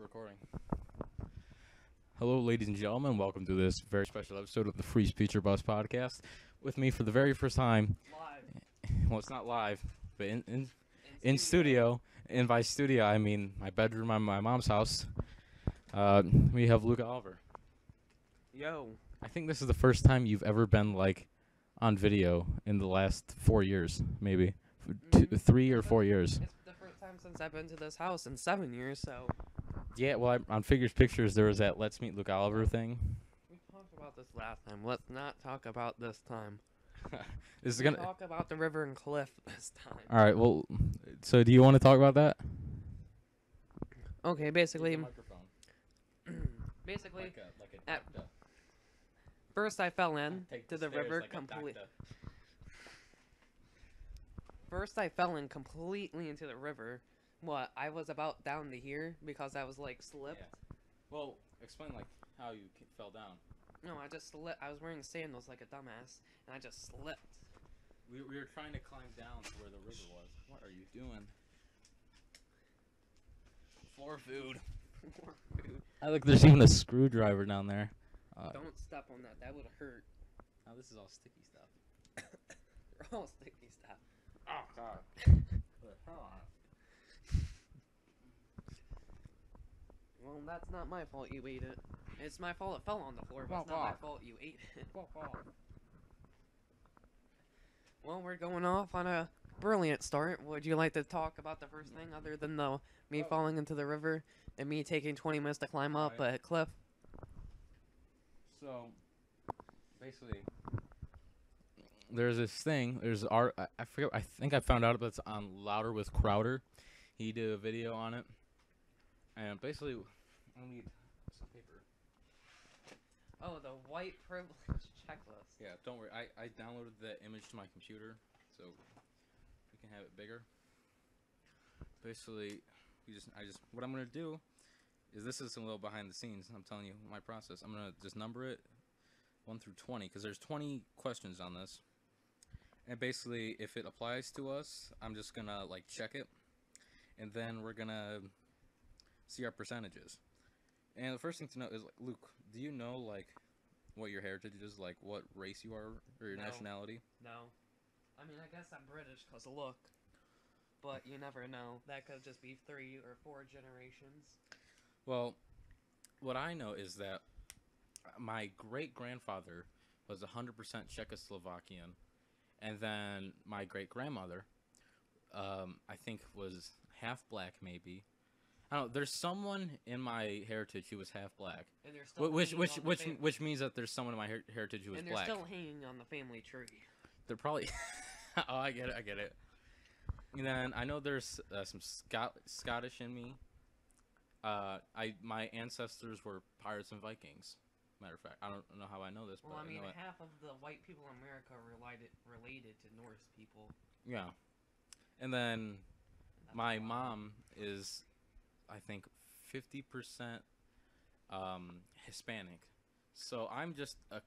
Recording. Hello, ladies and gentlemen. Welcome to this very special episode of the Free Speecher Bus podcast. With me for the very first time, Live. well, it's not live, but in In studio. And by studio, I mean my bedroom at my mom's house. We have Luca Oliver. Yo. I think this is the first time you've ever been like on video in the last 4 years, maybe 3 or 4 years. It's the first time since I've been to this house in 7 years, so. Yeah, well, on Figures Pictures, there was that Let's Meet Luke Oliver thing. We talked about this last time. Let's not talk about this time. This is We'll gonna. talk about the river and cliff this time. All right. Well, so do you want to talk about that? Okay, basically, at- first I fell in to the river completely. First I fell in completely into the river. What, I was about down to here because I was like slipped. Yeah. Well, explain like how you fell down. No, I just slipped. I was wearing sandals like a dumbass, and I just slipped. We were trying to climb down to where the river was. What are you doing? Floor food. I look. There's even a screwdriver down there. Don't step on that. That would hurt. Now this is all sticky stuff. They're all sticky stuff. Oh God. Well, that's not my fault you ate it. It's my fault it fell on the floor, but it's not my fault you ate it. Well, we're going off on a brilliant start. Would you like to talk about the first thing other than me falling into the river and me taking 20 minutes to climb up a cliff? So, basically, there's this thing. There's art. I forget. I think I found out about it on Louder with Crowder. He did a video on it, and basically, I need some paper. Oh, the white privilege checklist. Yeah, don't worry. I downloaded the image to my computer, so we can have it bigger. Basically, what I'm gonna do is this is a little behind the scenes. I'm telling you my process. I'm gonna just number it 1 through 20 because there's 20 questions on this, and basically, if it applies to us, I'm just gonna like check it, and then we're gonna see our percentages. And the first thing to know is, like, Luke, do you know, like, what your heritage is, like, what race you are, or your nationality? No. I mean, I guess I'm British because of look. But you never know. That could just be 3 or 4 generations. Well, what I know is that my great-grandfather was 100% Czechoslovakian, and then my great-grandmother, I think, was half black, maybe. I don't know. There's someone in my heritage who was half black, And they're still which means that there's someone in my heritage who was and they're black. still hanging on the family tree. They're probably. Oh, I get it. And then I know there's some Scottish in me. My ancestors were pirates and Vikings. Matter of fact, I don't know how I know this, Well, but I mean, know it. half of the white people in America are related to Norse people. Yeah, and then That's my why. mom is, I think, 50% Hispanic. So I'm just a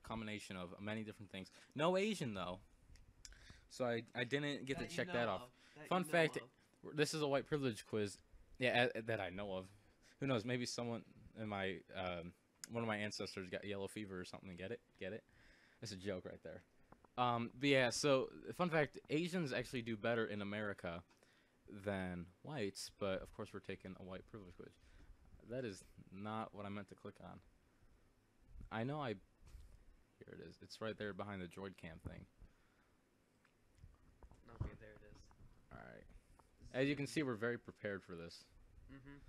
combination of many different things. No Asian though. So I didn't get to check that off. Fun fact, this is a white privilege quiz. Yeah, that I know of. Who knows? Maybe someone in my one of my ancestors got yellow fever or something. Get it? That's a joke right there. But yeah, so fun fact, Asians actually do better in America than whites, but of course we're taking a white privilege quiz. That is not what I meant to click on. I know here it is. It's right there behind the droid cam thing. Okay, there it is. Alright. As you can see, we're very prepared for this. Mhm.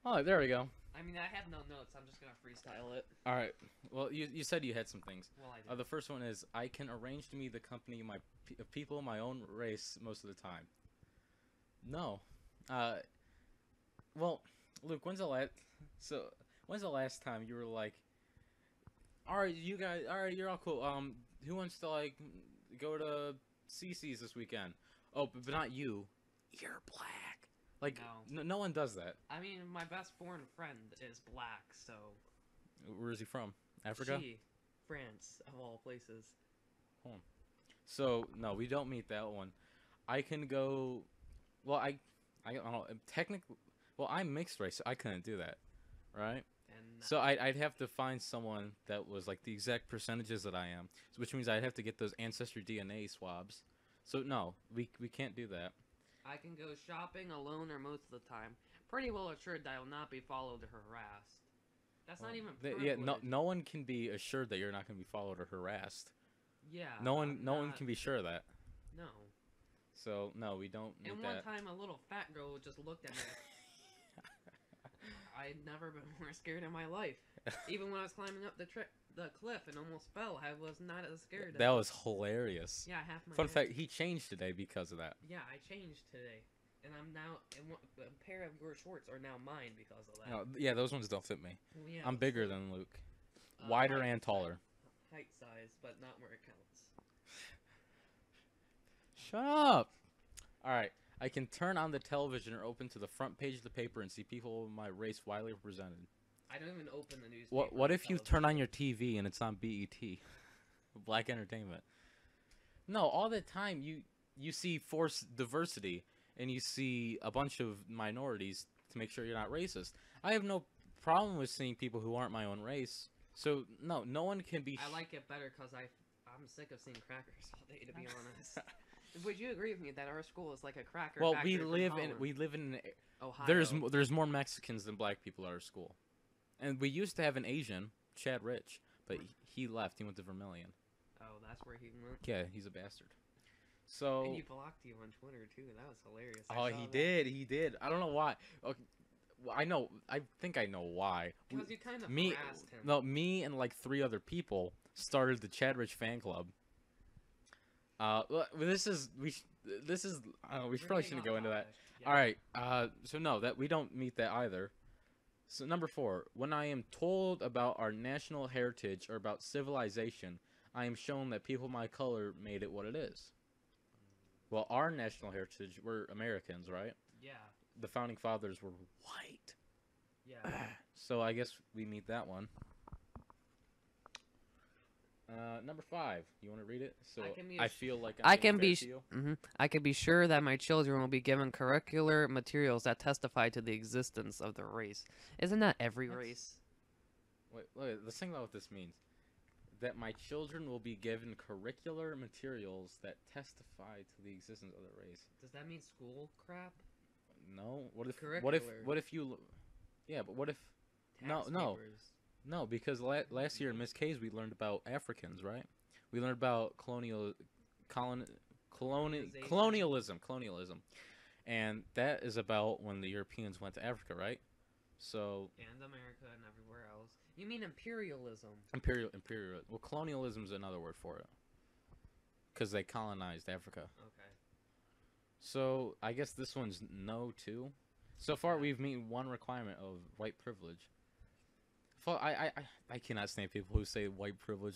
Oh, there we go. I mean, I have no notes. I'm just gonna freestyle it. Alright. Well, you said you had some things. Well, I did. The first one is, I can arrange to meet the company of people my own race most of the time. No. Well, Luke, when's the last time you were like, alright, you guys, alright, you're all cool. Who wants to, like, go to CC's this weekend? Oh, but not you. You're black. Like, no one does that. I mean, my best foreign friend is black, so. Where is he from? Africa? France, of all places. So, no, we don't meet that one. I can go... Well, I don't know. Technically... Well, I'm mixed race. So I couldn't do that, right? And So I'd have to find someone that was like the exact percentages that I am, which means I'd have to get those ancestry DNA swabs. So no, we can't do that. I can go shopping alone or most of the time. Pretty well assured that I will not be followed or harassed. That's not even Yeah, no, privilege. no one can be assured that you're not going to be followed or harassed. Yeah. No one not- can be sure of that. No. So no, we don't need And that. one time, a little fat girl just looked at me. I'd never been more scared in my life. Even when I was climbing up the cliff and almost fell, I was not as scared. That was hilarious. Yeah, half my Fun head. fact: he changed today because of that. Yeah, I changed today, and I'm now. And a pair of your shorts are now mine because of that. No, yeah, those ones don't fit me. Well, yeah, I'm it's bigger like, than Luke, wider height- and taller. Height size, but not where it counts. Shut up. All right, I can turn on the television or open to the front page of the paper and see people of my race widely represented. I don't even open the newspaper. What or if you turn on your TV and it's on BET, Black Entertainment? No, all the time you see forced diversity and you see a bunch of minorities to make sure you're not racist. I have no problem with seeing people who aren't my own race. So no one can be. I like it better because I'm sick of seeing crackers all day. To be honest, would you agree with me that our school is like a cracker? Well, factory from Holland? we live in Ohio. there's more Mexicans than black people at our school, and we used to have an Asian, Chad Rich, but he left. He went to Vermilion. Oh, that's where he went. Yeah, he's a bastard. So. And he blocked you on Twitter too. That was hilarious. Oh, he did. I don't know why. Okay, well, I think I know why. Because you kind of Me, harassed him. no, me and like 3 other people started the Chad Rich fan club. Well, this is we We're probably getting shouldn't go off into that. topic. Yeah. All right. So no, that we don't meet that either. So number 4, when I am told about our national heritage or about civilization, I am shown that people of my color made it what it is. Well, our national heritage, we're Americans, right? Yeah. The founding fathers were white. Yeah. So I guess we meet that one. Number 5. You want to read it? So I can be I a- feel like I I'm being can be. fair to you. I can be sure that my children will be given curricular materials that testify to the existence of the race. Isn't that every That's- race? Wait, let's think about what this means. That my children will be given curricular materials that testify to the existence of the race. Does that mean school crap? No. What if Curricular. you? Yeah, but what if? Tax No. papers. No, because last year in Miss K's we learned about Africans, right? We learned about colonialism, and that is about when the Europeans went to Africa, right? So And America and everywhere else. You mean imperialism? imperial. Well, colonialism is another word for it, because they colonized Africa. Okay. So I guess this one's no too. So far Yeah. we've met one requirement of white privilege. I cannot stand people who say white privilege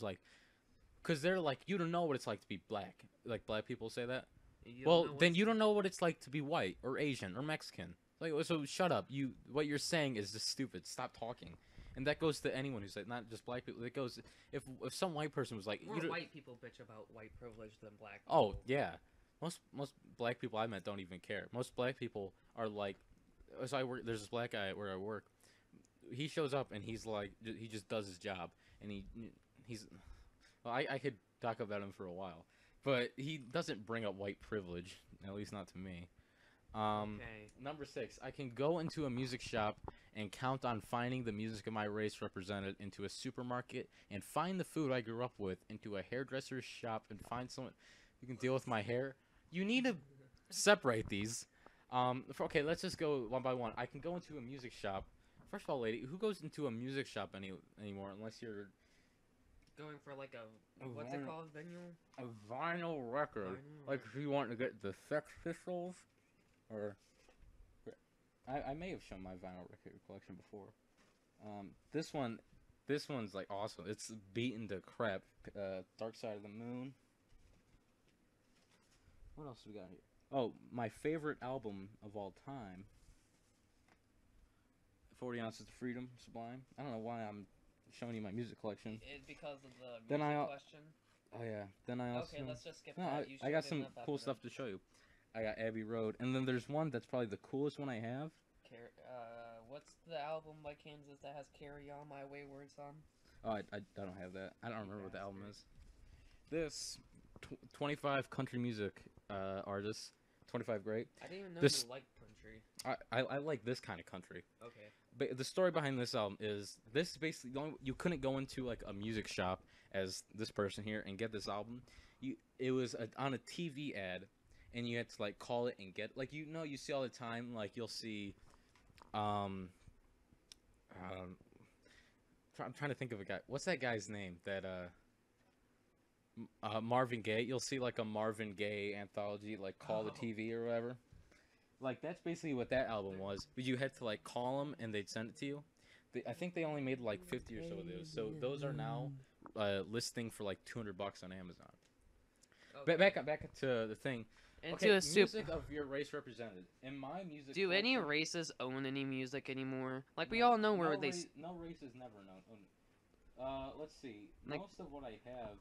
because they're like, you don't know what it's like to be black. Like black people say that. You don't Well, know then what's- you don't know what it's like to be white or Asian or Mexican. Like, so shut up. What you're saying is just stupid. Stop talking. And that goes to anyone who's like, not just black people. It goes if some white person was like, More you don't- white people bitch about white privilege than black people. oh yeah, most black people I met don't even care. Most black people are like, so I work. There's this black guy where I work. He shows up and he's like, he just does his job, and he's. Well, I could talk about him for a while, but he doesn't bring up white privilege, at least not to me. Okay. Number 6, I can go into a music shop and count on finding the music of my race represented into a supermarket and find the food I grew up with into a hairdresser's shop and find someone who can deal with my hair. You need to separate these. Okay, let's just go one by one. I can go into a music shop. First of all, lady, who goes into a music shop anymore unless you're Going for like A what's it vinyl- called? Vinyl? a vinyl record? Vinyl Like if you want to get the Sex Pistols, or I may have shown my vinyl record collection before. This one's like awesome. It's beaten to crap. Dark Side of the Moon. What else we got here? Oh, my favorite album of all time. 40 Ounces of Freedom, Sublime. I don't know why I'm showing you my music collection. It's because of the music Then I- question. Oh yeah. Then I also. Okay, let's just skip No, that. You I got showed some enough cool after stuff to show you. I got Abbey Road, and then there's one that's probably the coolest one I have. that. what's the album by Kansas that has "Carry On My Wayward Son"? Oh, I don't have that. I don't remember what the album is. This 25 country music artists, 25 great. I didn't even know this, you liked country. I like this kind of country. Okay. But the story behind this album is this basically you couldn't go into like a music shop as this person here and get this album. It was on a TV ad, and you had to like call it and get like you see all the time, like you'll see I'm trying to think of a guy. What's that guy's name? That Marvin Gaye. You'll see like a Marvin Gaye anthology, like Call the TV or whatever. Like that's basically what that album was. But you had to like call them and they'd send it to you. I think they only made like 50 or so of those. So those are now listing for like $200 on Amazon. Okay. Back to the thing. Music of your race represented. In my music. Do any races own any music anymore? Like we all know where they. No race is never known. Let's see. Like, most of what I have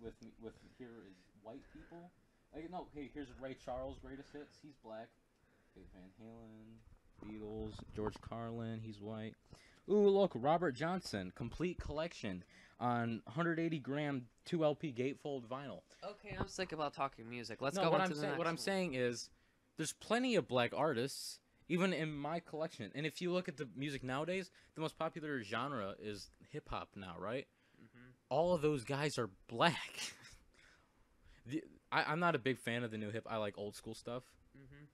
with here is white people. Hey, here's Ray Charles' greatest hits. He's black. Okay, Van Halen, Beatles, George Carlin. He's white. Ooh, look, Robert Johnson, complete collection on 180 gram 2 LP gatefold vinyl. Okay, I'm sick about talking music. Let's go on to the next. What I'm saying is, there's plenty of black artists, even in my collection. And if you look at the music nowadays, the most popular genre is hip hop now, right? Mm-hmm. All of those guys are black. I'm not a big fan of the new hip. I like old school stuff. Mm-hmm.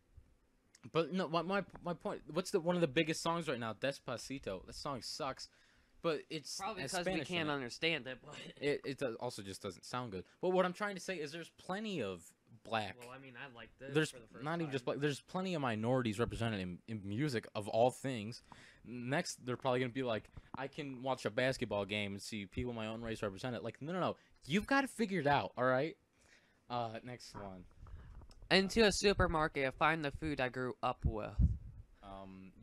But no, my point. What's one of the biggest songs right now? Despacito. That song sucks, but it's probably because we can't understand it. But it also just doesn't sound good. But what I'm trying to say is, there's plenty of black. Well, I mean, I like this. There's for the first not time. even just black. There's plenty of minorities represented in music of all things. Next, they're probably gonna be like, I can watch a basketball game and see people of my own race represented. Like, no. You've got to figure it out. All right. Next one. Into a supermarket, find the food I grew up with.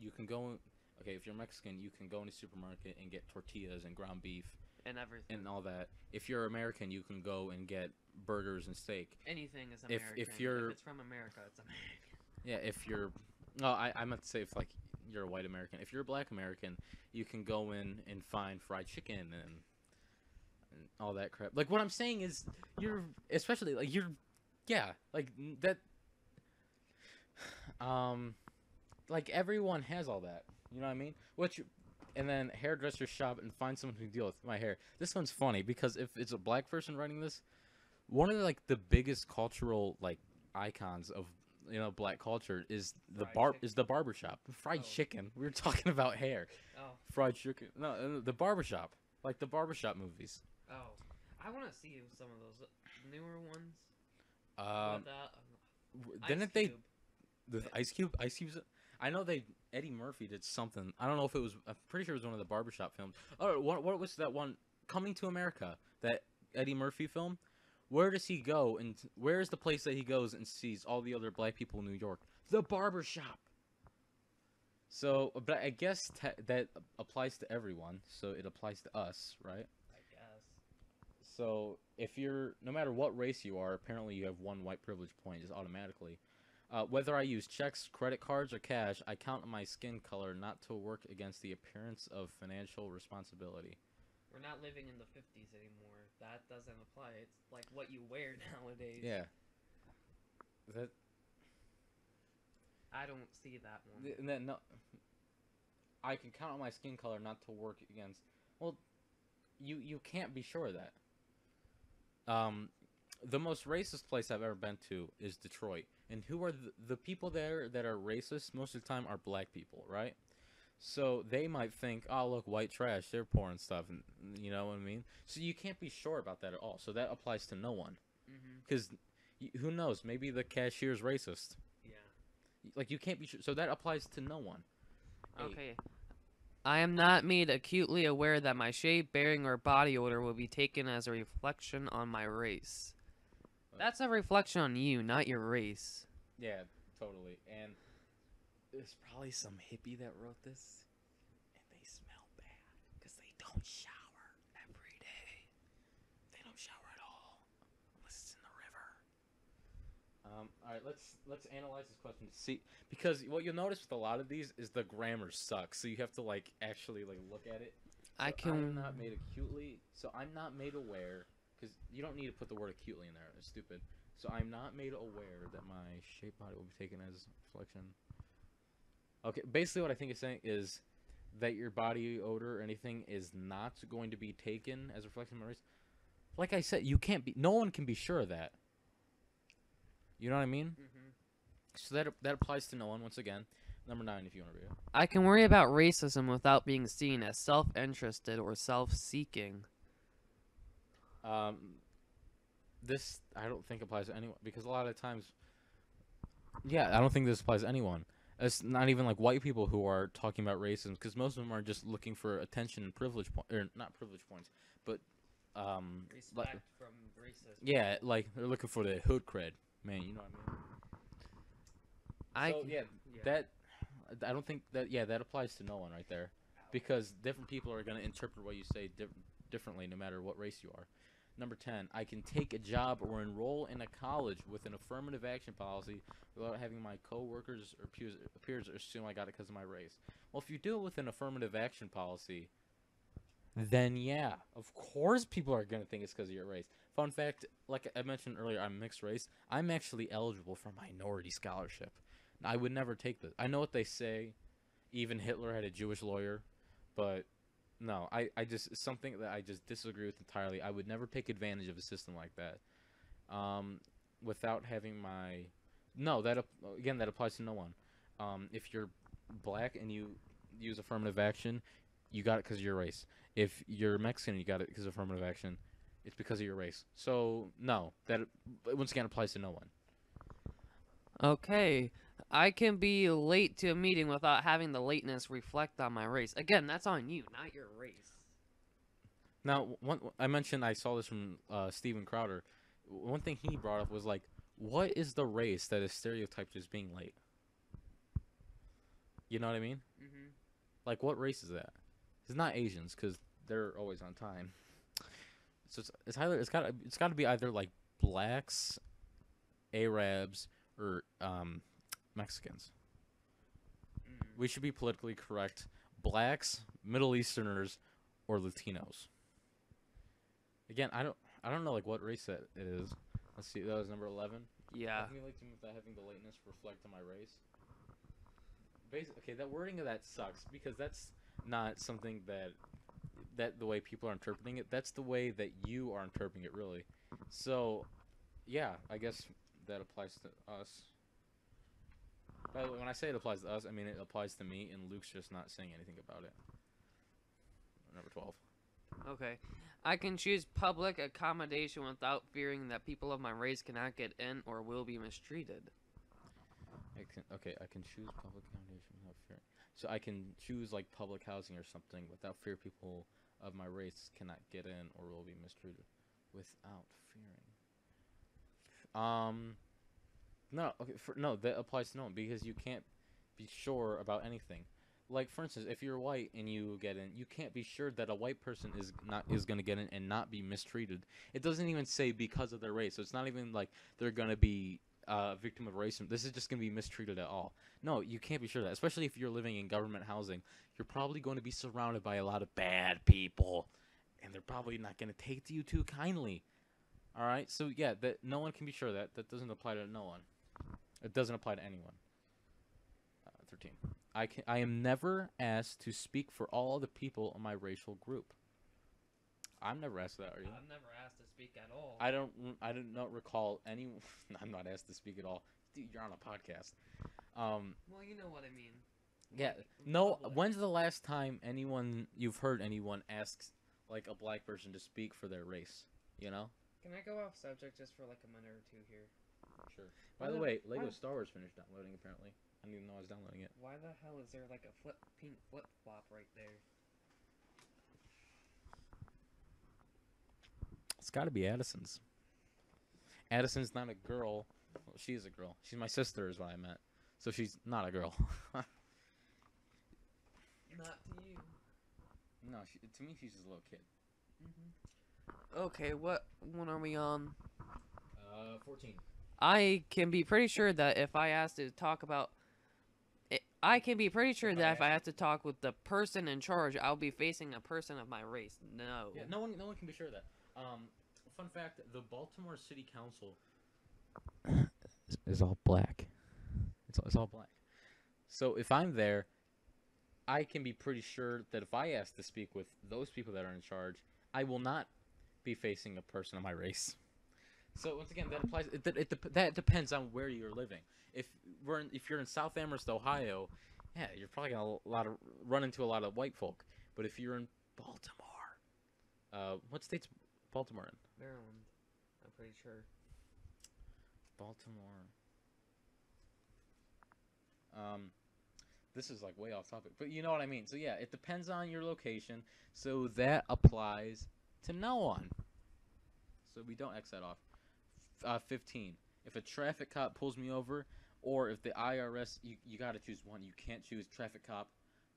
You can go. Okay, if you're Mexican, you can go in a supermarket and get tortillas and ground beef and everything and all that. If you're American, you can go and get burgers and steak. Anything is American. If it's from America, it's American. Yeah, if you're. No, I meant to say if like you're a white American. If you're a black American, you can go in and find fried chicken and all that crap. Like, what I'm saying is, especially like like that. Like everyone has all that. You know what I mean? And then hairdresser shop and find someone who can deal with my hair. This one's funny because if it's a black person writing this, one of the biggest cultural like icons of black culture is the barbershop. Fried chicken. We were talking about hair. Oh. Fried chicken. No, the barbershop. Like the barbershop movies. Oh. I want to see some of those newer ones. Didn't they? The Ice Cube? Ice Cube's. I know Eddie Murphy did something. I don't know if it was. I'm pretty sure it was one of the barbershop films. Oh, what was that one? Coming to America. That Eddie Murphy film. Where does he go? And where is the place that he goes and sees all the other black people in New York? The barbershop. So, but I guess that applies to everyone. So it applies to us, right? I guess. So if you're, no matter what race you are, apparently you have one white privilege point just automatically. Whether I use checks, credit cards, or cash, I count on my skin color not to work against the appearance of financial responsibility. We're not living in the 50s anymore. That doesn't apply. It's like what you wear nowadays. Yeah. I don't see that one. And then, no, I can count on my skin color not to work against. Well, you can't be sure of that. The most racist place I've ever been to is Detroit. And who are the people there that are racist most of the time are black people, right? So they might think, oh, look, white trash, they're poor and stuff, and you know what I mean? So you can't be sure about that at all. So that applies to no one. Because who knows? Maybe the cashier's racist. Yeah. Like, you can't be sure. So that applies to no one. Okay. I am not made acutely aware that my shape, bearing, or body odor will be taken as a reflection on my race. That's a reflection on you, not your race. Yeah, totally. And there's probably some hippie that wrote this, and they smell bad because they don't shower every day. They don't shower at all unless it's in the river. All right, let's analyze this question to see, because what you'll notice with a lot of these is the grammar sucks. So you have to like actually like look at it. So I'm not made acutely. So I'm not made aware, because you don't need to put the word acutely in there. It's stupid. So I'm not made aware that my shaped body will be taken as reflection. Okay, basically what I think it's saying is that your body odor or anything is not going to be taken as a reflection of my race. Like I said, you can't be. No one can be sure of that. You know what I mean? Mm-hmm. So that applies to no one. Once again, number 9, if you want to read it. I can worry about racism without being seen as self-interested or self-seeking. This I don't think applies to anyone, because a lot of times, yeah, I don't think this applies to anyone. It's not even like white people who are talking about racism, because most of them are just looking for attention and privilege or not privilege points, but Respect from racism. yeah, like they're looking for the hood cred, man. You know what I mean? That I don't think that that applies to no one right there, because different people are gonna interpret what you say differently no matter what race you are. Number 10, I can take a job or enroll in a college with an affirmative action policy without having my coworkers or peers assume I got it because of my race. Well, if you do it with an affirmative action policy, then yeah, of course people are going to think it's because of your race. Fun fact, like I mentioned earlier, I'm mixed race. I'm actually eligible for minority scholarship. I would never take this. I know what they say. Even Hitler had a Jewish lawyer, but no, I just, it's something that I just disagree with entirely. I would never take advantage of a system like that. Without having my, no, that again, that applies to no one. If you're black and you use affirmative action, you got it because of your race. If you're Mexican and you got it because of affirmative action, it's because of your race. So no, that once again applies to no one. Okay. I can be late to a meeting without having the lateness reflect on my race. Again, that's on you, not your race. Now, I mentioned I saw this from Steven Crowder. One thing he brought up was like, what is the race that is stereotyped as being late? You know what I mean? Mm-hmm. Like, what race is that? It's not Asians, because they're always on time. So it's got to be either like blacks, Arabs, or Mexicans. We should be politically correct. Blacks, Middle Easterners, or Latinos. Again, I don't know like what race that it is. Let's see, that was number 11. Yeah. I think like without having the lateness reflect on my race. Okay, that wording of that sucks, because that's not something that the way people are interpreting it. That's the way that you are interpreting it, really. So, yeah, I guess that applies to us. By the way, when I say it applies to us, I mean it applies to me, and Luke's just not saying anything about it. Number 12. Okay. I can choose public accommodation without fearing that people of my race cannot get in or will be mistreated. I can choose public accommodation without fear. So I can choose like public housing or something without fear people of my race cannot get in or will be mistreated. Without fearing. No, okay, no, that applies to no one, because you can't be sure about anything. Like, for instance, if you're white and you get in, you can't be sure that a white person is going to get in and not be mistreated. It doesn't even say because of their race, so it's not even like they're going to be a victim of racism. This is just going to be mistreated at all. No, you can't be sure of that, especially if you're living in government housing. You're probably going to be surrounded by a lot of bad people, and they're probably not going to take to you too kindly. All right, so yeah, that no one can be sure of that. That doesn't apply to no one. It doesn't apply to anyone. 13. I am never asked to speak for all the people in my racial group. I'm never asked that, are you? I'm never asked to speak at all. I don't recall any. I'm not asked to speak at all. Dude, you're on a podcast. Well, you know what I mean. Yeah. Like, no. public. When's the last time you've heard anyone ask like a black person to speak for their race? You know. Can I go off subject just for like a minute or two here? Sure. By the way, Lego Star Wars finished downloading apparently. I didn't even know I was downloading it. Why the hell is there like a pink flip-flop right there? It's got to be Addison's. Addison's not a girl. Well, she is a girl. She's my sister is what I meant. So she's not a girl. Not to you. No, to me she's just a little kid. Okay, what one are we on? 14. I can be pretty sure that if I asked to talk about I can be pretty sure that if I have to talk with the person in charge, I'll be facing a person of my race. No. Yeah, no one can be sure of that. Fun fact: the Baltimore City Council is all black. It's all black. So if I'm there, I can be pretty sure that if I ask to speak with those people that are in charge, I will not be facing a person of my race. So once again, that applies. That depends on where you're living. If you're in South Amherst, Ohio, yeah, you're probably gonna run into a lot of white folk. But if you're in Baltimore, what state's Baltimore in? Maryland, I'm pretty sure. Baltimore. This is like way off topic, but you know what I mean. So yeah, it depends on your location. So that applies to no one. So we don't X that off. 15. If a traffic cop pulls me over, or if the IRS, you got to choose one. You can't choose traffic cop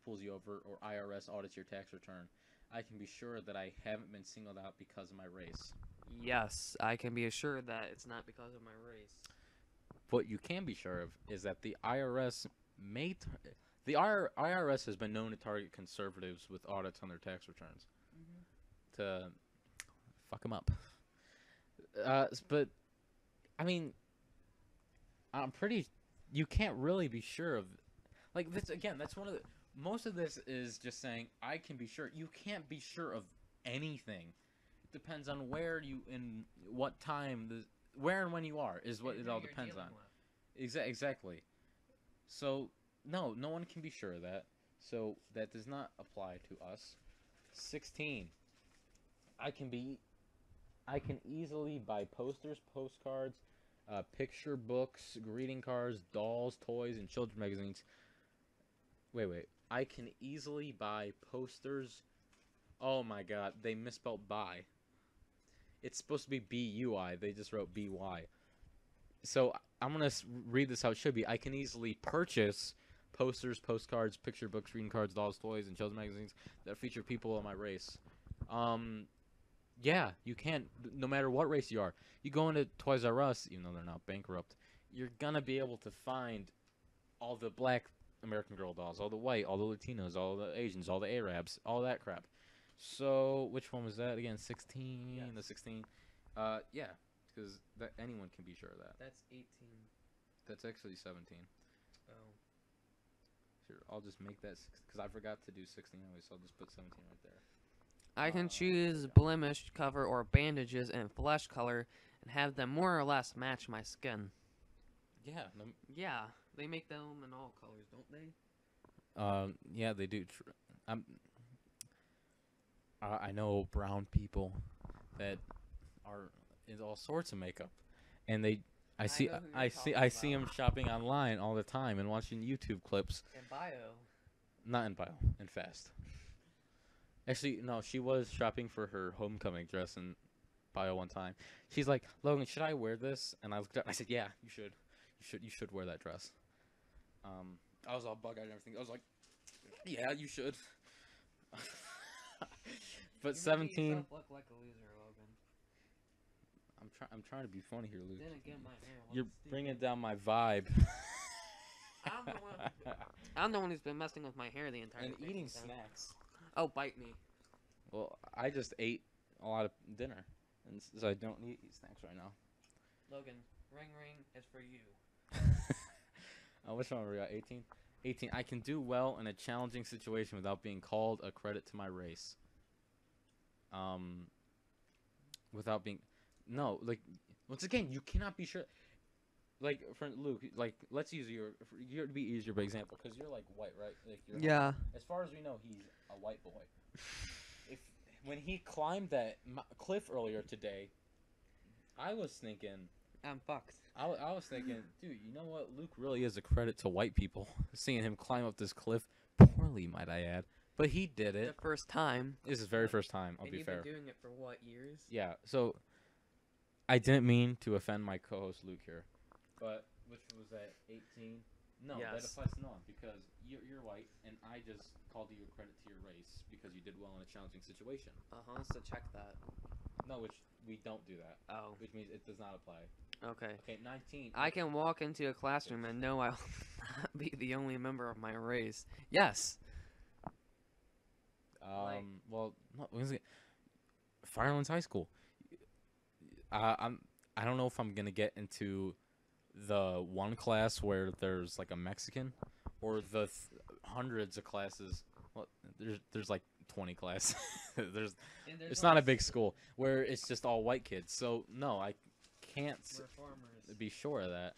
pulls you over or IRS audits your tax return. I can be sure that I haven't been singled out because of my race. Yes, I can be assured that it's not because of my race. What you can be sure of is that the IRS IRS has been known to target conservatives with audits on their tax returns to fuck them up. But I mean, you can't really be sure of, like, this again. That's one of the most of this is just saying I can be sure. You can't be sure of anything. It depends on where you in what time where and when you are is what it all depends on. Exactly. So no one can be sure of that. So that does not apply to us. 16. I can easily buy posters, postcards, picture books, greeting cards, dolls, toys, and children's magazines. Wait. I can easily buy posters. Oh my god, they misspelled buy. It's supposed to be B-U-I. They just wrote B-Y. So I'm going to read this how it should be. I can easily purchase posters, postcards, picture books, greeting cards, dolls, toys, and children's magazines that feature people of my race. Yeah, you can, no matter what race you are. You go into Toys R Us, even though they're not bankrupt, you're going to be able to find all the black American Girl dolls, all the white, all the Latinos, all the Asians, all the Arabs, all that crap. So, which one was that again? 16? Yes. The 16? Yeah, because anyone can be sure of that. That's 18. That's actually 17. Oh. Sure, I'll just make that, because I forgot to do 16 anyway, so I'll just put 17 right there. I can choose blemish cover or bandages in flesh color and have them more or less match my skin. Yeah. Yeah, they make them in all colors, don't they? Yeah, they do. I know brown people that are in all sorts of makeup, and I see them shopping online all the time and watching YouTube clips. In Bio. Not in Bio, in Fast. Actually, no, she was shopping for her homecoming dress in Bio one time. She's like, Logan, should I wear this? And I looked up. I said, yeah, you should. You should wear that dress. I was all bug-eyed and everything. I was like, yeah, you should. But 17. You look like a loser, Logan. I'm trying to be funny here, Luke. Then again, my hair. You're bringing down my vibe. I'm the one who's been messing with my hair the entire time. And eating time. Snacks. Oh, bite me. Well, I just ate a lot of dinner, and so I don't need to eat snacks right now. Logan, ring is for you. Which one were we at? 18? 18. I can do well in a challenging situation without being called a credit to my race. Without being... No, like, once again, you cannot be sure... Like, for Luke, like, let's use you're to be easier by example, because you're, like, white, right? Like, yeah. As far as we know, he's a white boy. When he climbed that cliff earlier today, I was thinking... I'm fucked. I was thinking, dude, you know what? Luke really is a credit to white people. Seeing him climb up this cliff, poorly, might I add. But he did it. The first time. This is his very first time, I'll be fair. And you've been doing it for what, years? Yeah, so I didn't mean to offend my co-host Luke here. But, which was that, 18? No, yes. That applies to no one, because you're white, and I just called you a credit to your race, because you did well in a challenging situation. So check that. No, which we don't do that. Oh. Which means it does not apply. Okay. Okay, 19. I can walk into a classroom and know I'll not be the only member of my race. Yes. Well, what was it? Firelands High School. I don't know if I'm gonna get into the one class where there's like a Mexican, or the hundreds of classes. Well, there's like 20 classes. It's not a big school where it's just all white kids. So no, I can't be sure of that.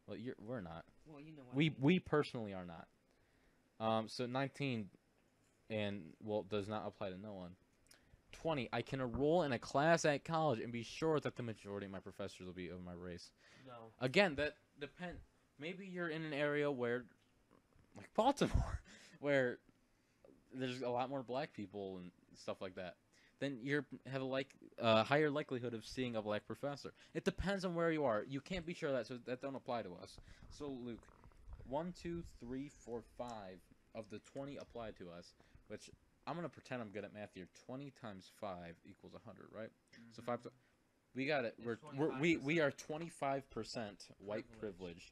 Well, we're not. Well, you know what we personally are not. So 19, and well, does not apply to no one. 20, I can enroll in a class at college and be sure that the majority of my professors will be of my race. No. Again, that depend. Maybe you're in an area where, like Baltimore, where there's a lot more black people and stuff like that. Then you have a higher likelihood of seeing a black professor. It depends on where you are. You can't be sure of that, so that don't apply to us. So Luke, 1, 2, 3, 4, 5 of the 20 apply to us, which I'm gonna pretend I'm good at math here. 20 times 5 equals 100, right? Mm-hmm. So 5. We got it. We are 25% white privilege.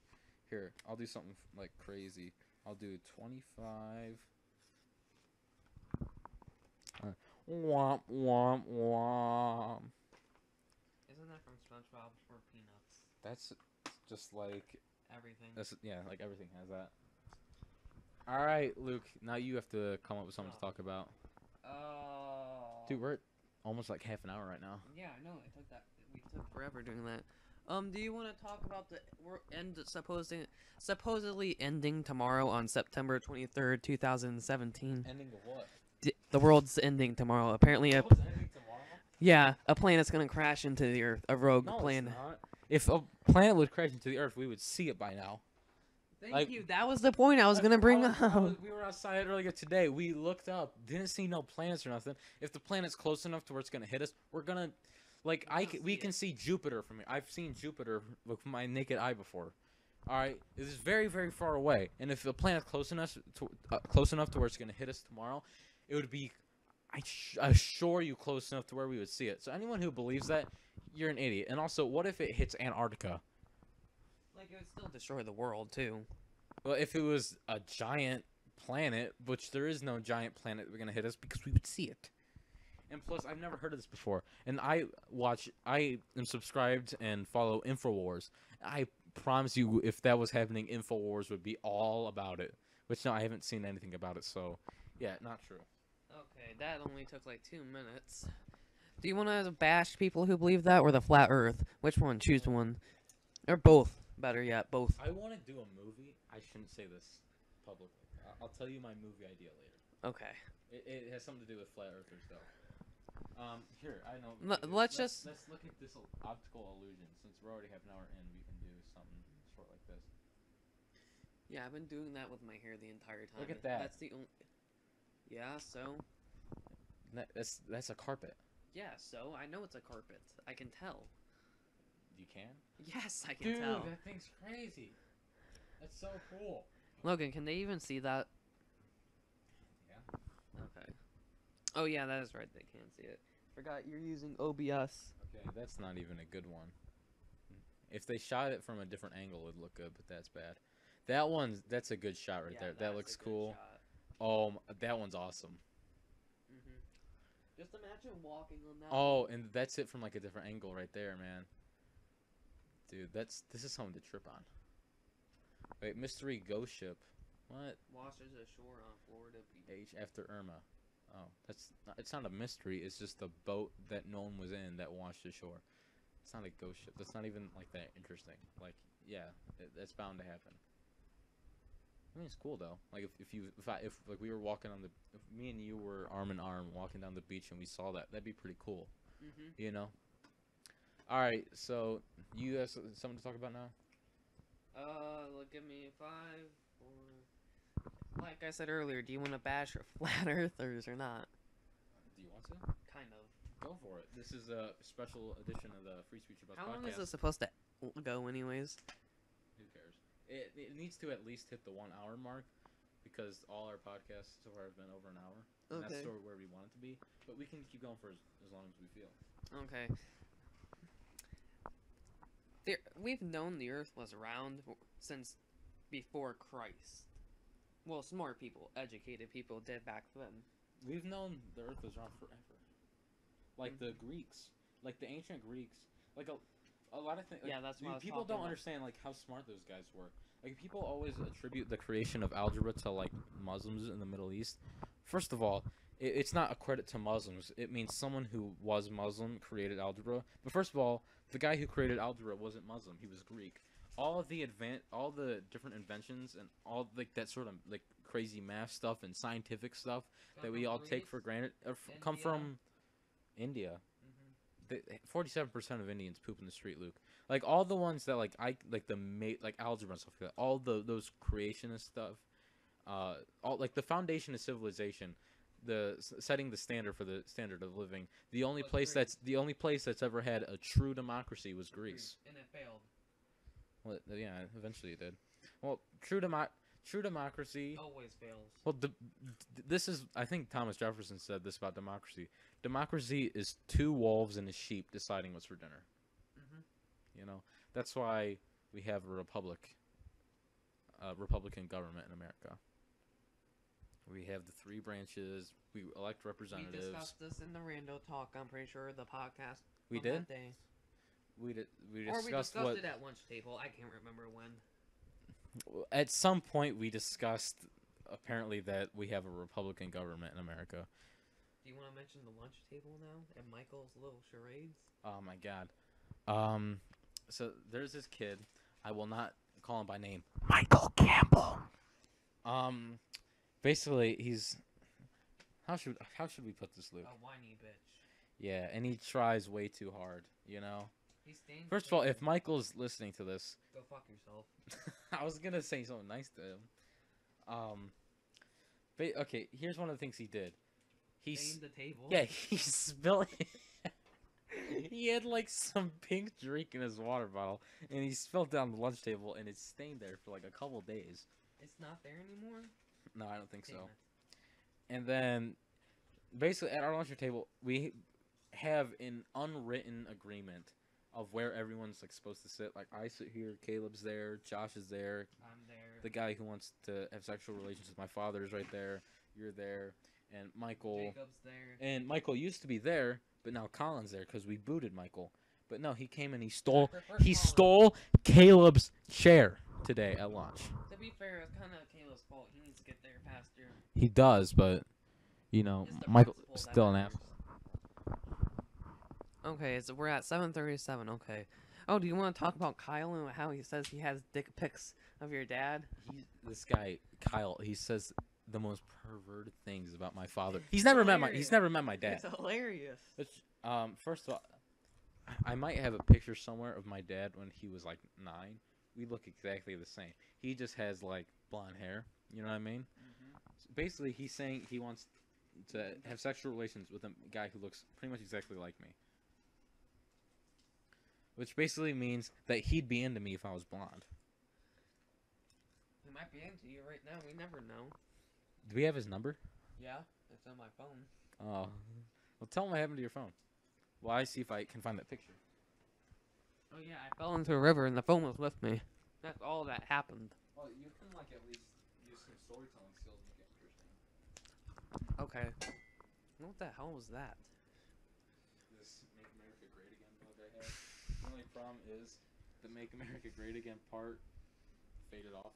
Here, I'll do something like crazy. I'll do 25. Womp womp womp. Isn't that from SpongeBob or Peanuts? That's just like everything. Like everything has that. All right, Luke. Now you have to come up with something to talk about. Dude, we're at almost like half an hour right now. Yeah, I know. We took forever doing that. Do you want to talk about supposedly ending tomorrow on September 23rd, 2017? Ending of what? The world's ending tomorrow. Apparently, ending tomorrow? Yeah, a planet's gonna crash into the Earth. A rogue planet. It's not. If a planet would crash into the Earth, we would see it by now. Thank you. That was the point I was gonna bring up. We were outside earlier today. We looked up, didn't see no planets or nothing. If the planet's close enough to where it's gonna hit us, we're gonna, we can see Jupiter from here. I've seen Jupiter with my naked eye before. All right, this is very, very far away. And if the planet's close enough to where it's gonna hit us tomorrow, it would be, I assure you, close enough to where we would see it. So anyone who believes that, you're an idiot. And also, what if it hits Antarctica? Like, it would still destroy the world, too. Well, if it was a giant planet, which there is no giant planet that we're going to hit us, because we would see it. And plus, I've never heard of this before. And I am subscribed and follow InfoWars. I promise you, if that was happening, InfoWars would be all about it. Which, no, I haven't seen anything about it, so, yeah, not true. Okay, that only took like 2 minutes. Do you want to bash people who believe that, or the flat Earth? Which one? Choose one. Or both. Better yet, both. I want to do a movie. I shouldn't say this publicly. I'll tell you my movie idea later. Okay. It has something to do with flat earthers, though. Here, I know. Let's look at this optical illusion. Since we're already half an hour in, we can do something short like this. Yeah, I've been doing that with my hair the entire time. Look at that. That's the only. Yeah, so. That's a carpet. Yeah, so I know it's a carpet. I can tell. You can? Yes, I can tell. Dude, that thing's crazy. That's so cool. Logan, can they even see that? Yeah. Okay. Oh yeah, that is right. They can see it. Forgot you're using OBS. Okay, that's not even a good one. If they shot it from a different angle, it'd look good, but that's bad. That's a good shot right there. That looks cool. Oh, that one's awesome. Just imagine walking on that. Oh, and that's it from like a different angle right there, man. Dude, this is something to trip on. Wait, mystery ghost ship. What? Washes ashore on Florida beach. After Irma. Oh, it's not a mystery. It's just a boat that no one was in that washed ashore. It's not a ghost ship. That's not even like that interesting. Like, yeah, that's bound to happen. I mean, it's cool though. Like if like we were walking on if me and you were arm in arm walking down the beach and we saw that'd be pretty cool. You know. All right, so you have something to talk about now? Give me 5, 4. Like I said earlier, do you want to bash flat earthers or not? Do you want to? Kind of. Go for it. This is a special edition of the Free Speech About How podcast. long is this supposed to go, anyways? Who cares? It needs to at least hit the 1 hour mark, because all our podcasts so far have been over an hour. And that's sort of where we want it to be. But we can keep going for as long as we feel. Okay. We've known the Earth was round since before Christ. Well, smart people, educated people did back then. We've known the Earth was round forever. Like the Greeks, like the ancient Greeks, like a lot of things. Like, yeah, that's what people don't understand like how smart those guys were. Like people always attribute the creation of algebra to like Muslims in the Middle East. First of all, it's not a credit to Muslims. It means someone who was Muslim created algebra. But first of all, the guy who created algebra wasn't Muslim. He was Greek. All the different inventions and all like that sort of like crazy math stuff and scientific stuff that we all take for granted come from India. 47% of Indians poop in the street, Luke. Like all the ones that like algebra and stuff like that. All those creationist stuff. All like the foundation of civilization, setting the standard for the standard of living. The only place that's ever had a true democracy was Greece. And it failed. Well, yeah, eventually it did. Well, true democracy always fails. Well, this is, I think Thomas Jefferson said this about democracy. Democracy is two wolves and a sheep deciding what's for dinner. You know, that's why we have a Republican government in America. We have the three branches. We elect representatives. We discussed this in the Rando Talk. I'm pretty sure the podcast. We did. That day. We discussed it at lunch table. I can't remember when. At some point, we discussed apparently that we have a Republican government in America. Do you want to mention the lunch table now and Michael's little charades? Oh my God. So there's this kid. I will not call him by name. Michael Campbell. Basically, he's. How should we put this, Luke? A whiny bitch. Yeah, and he tries way too hard. You know. First of all, if Michael's listening to this, go fuck yourself. I was gonna say something nice to him. Okay, here's one of the things he did. He stained the table. Yeah, he spilled. He had like some pink drink in his water bottle, and he spilled down the lunch table, and it's stained there for like a couple days. It's not there anymore? No, I don't think so. And then, basically, at our lunch table, we have an unwritten agreement of where everyone's like supposed to sit. Like I sit here, Caleb's there, Josh is there. I'm there. The guy who wants to have sexual relations with my father is right there. You're there, and Michael. Jacob's there. And Michael used to be there, but now Colin's there because we booted Michael. But no, he came and he stole Caleb's chair today at lunch. To be fair, it's kind of Caleb's fault. He needs to get there faster. He does, but you know, Michael still an asshole. Okay, so we're at 7:37. Okay. Oh, do you want to talk about Kyle and how he says he has dick pics of your dad? This guy Kyle, he says the most perverted things about my father. He's never met my dad. It's hilarious. First of all, I might have a picture somewhere of my dad when he was like 9. We look exactly the same. He just has like blonde hair. You know what I mean? So basically, he's saying he wants to have sexual relations with a guy who looks pretty much exactly like me. Which basically means that he'd be into me if I was blonde. He might be into you right now. We never know. Do we have his number? Yeah, it's on my phone. Oh. Well, tell him what happened to your phone. Well, I see if I can find that picture. Oh, yeah, I fell into a river and the phone was with me. That's all that happened. Well, you can, like, at least use some storytelling skills to make it interesting. Okay. What the hell was that? This Make America Great Again bug I had. The only problem is the Make America Great Again part faded off.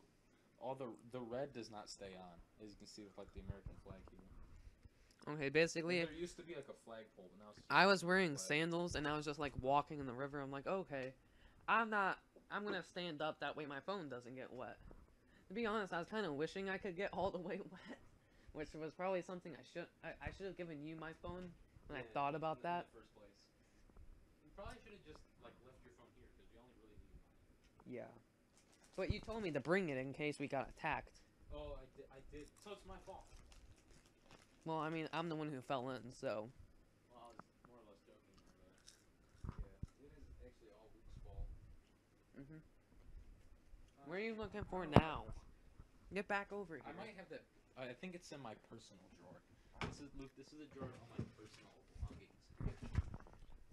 All the red does not stay on, as you can see with like the American flag here. Okay, basically, there used to be like a flagpole, but now it's I was wearing sandals and I was just like walking in the river. I'm like, okay, I'm gonna stand up that way my phone doesn't get wet. To be honest, I was kind of wishing I could get all the way wet, which was probably something I should have given you my phone when I thought about that. In the first place. You probably should have just like left your phone here because you only really need mine. Yeah. But you told me to bring it in case we got attacked. Oh, I did. So it's my fault. Well, I mean, I'm the one who fell in, so. Well, I was more or less joking there, but yeah, it is actually all Luke's fault. Where are you looking for now? Get back over here. I might have that. I think it's in my personal drawer. This is Luke. This is a drawer of all my personal belongings.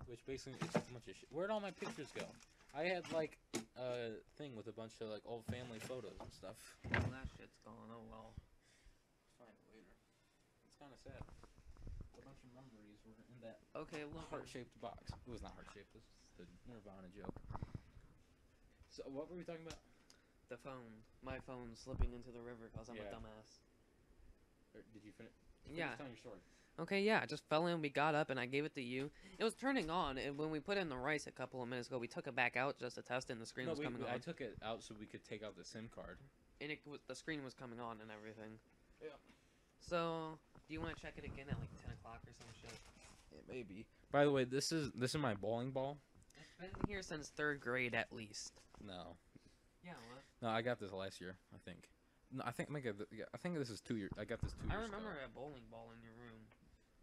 which basically it's just a bunch of shit. Where'd all my pictures go? I had like a thing with a bunch of like old family photos and stuff. Well, that shit's gone. Oh well. Find it later. It's kind of sad. A bunch of memories were in that Look. heart-shaped box. It was not heart-shaped. This was the Nirvana joke. So what were we talking about? The phone. My phone slipping into the river because I'm a dumbass. Did you finish? Yeah. Telling your story. Okay, yeah, I just fell in, we got up, and I gave it to you. It was turning on, and when we put in the rice a couple of minutes ago, we took it back out just to test it, and the screen was coming on. I took it out so we could take out the SIM card. And the screen was coming on and everything. Yeah. So, do you want to check it again at like 10 o'clock or some shit? It may be. By the way, this is my bowling ball. It's been here since 3rd grade at least. No. Yeah, what? No, I got this last year, I think. No, I think this is 2 years. I got this 2 years ago. I remember a bowling ball in your room.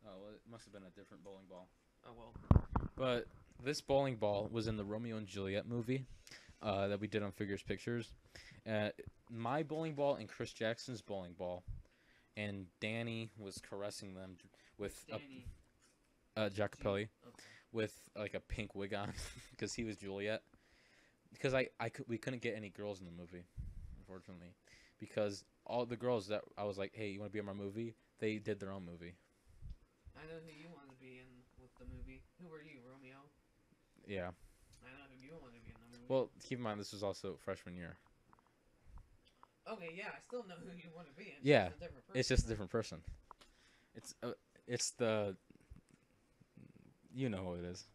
Oh, well, it must have been a different bowling ball. Oh, well. But this bowling ball was in the Romeo and Juliet movie that we did on Figures Pictures. My bowling ball and Chris Jackson's bowling ball. And Danny was caressing them with Giacopelli with like a pink wig on because he was Juliet. Because we couldn't get any girls in the movie, unfortunately. Because all the girls that I was like, hey, you want to be in my movie? They did their own movie. I know who you wanted to be in with the movie. Who were you, Romeo? Yeah. I know who you wanted to be in the movie. Well, keep in mind, this was also freshman year. Okay, yeah, I still know who you want to be in. Yeah, it's just a different person. It's the... You know who it is.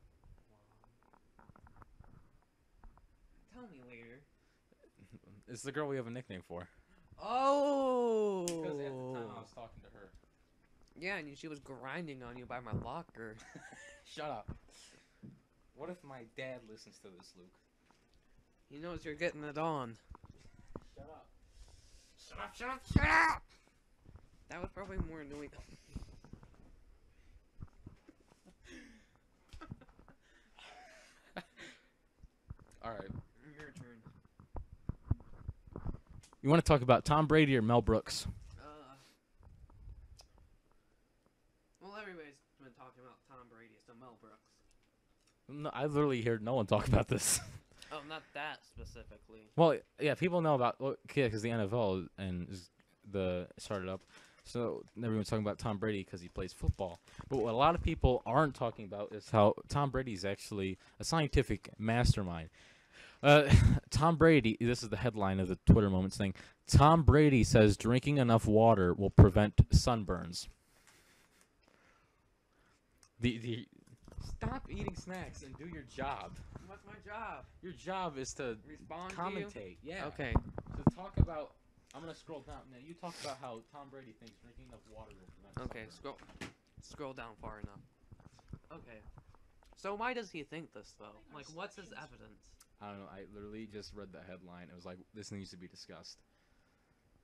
Tell me later. It's the girl we have a nickname for. Oh! Because at the time I was talking to her. Yeah, and she was grinding on you by my locker. Shut up. What if my dad listens to this, Luke? He knows you're getting it on. Shut up. Shut up, shut up, shut up! That was probably more annoying. Alright. Your turn. You want to talk about Tom Brady or Mel Brooks? Well, everybody's been talking about Tom Brady, so Mel Brooks. No, I literally heard no one talk about this. Oh, not that specifically. Well, yeah, people know about because the NFL started up, so everyone's talking about Tom Brady because he plays football. But what a lot of people aren't talking about is how Tom Brady's actually a scientific mastermind. Tom Brady, this is the headline of the Twitter Moments thing. Tom Brady says drinking enough water will prevent sunburns. Stop eating snacks and do your job. What's my job? Your job is to respond commentate. To you? Yeah. Okay. To talk about. I'm gonna scroll down. Now you talk about how Tom Brady thinks drinking enough water will prevent. Okay. sunburn. Scroll down far enough. Okay. So why does he think this though? Like, what's his evidence? I don't know. I literally just read the headline. It was like, this needs to be discussed.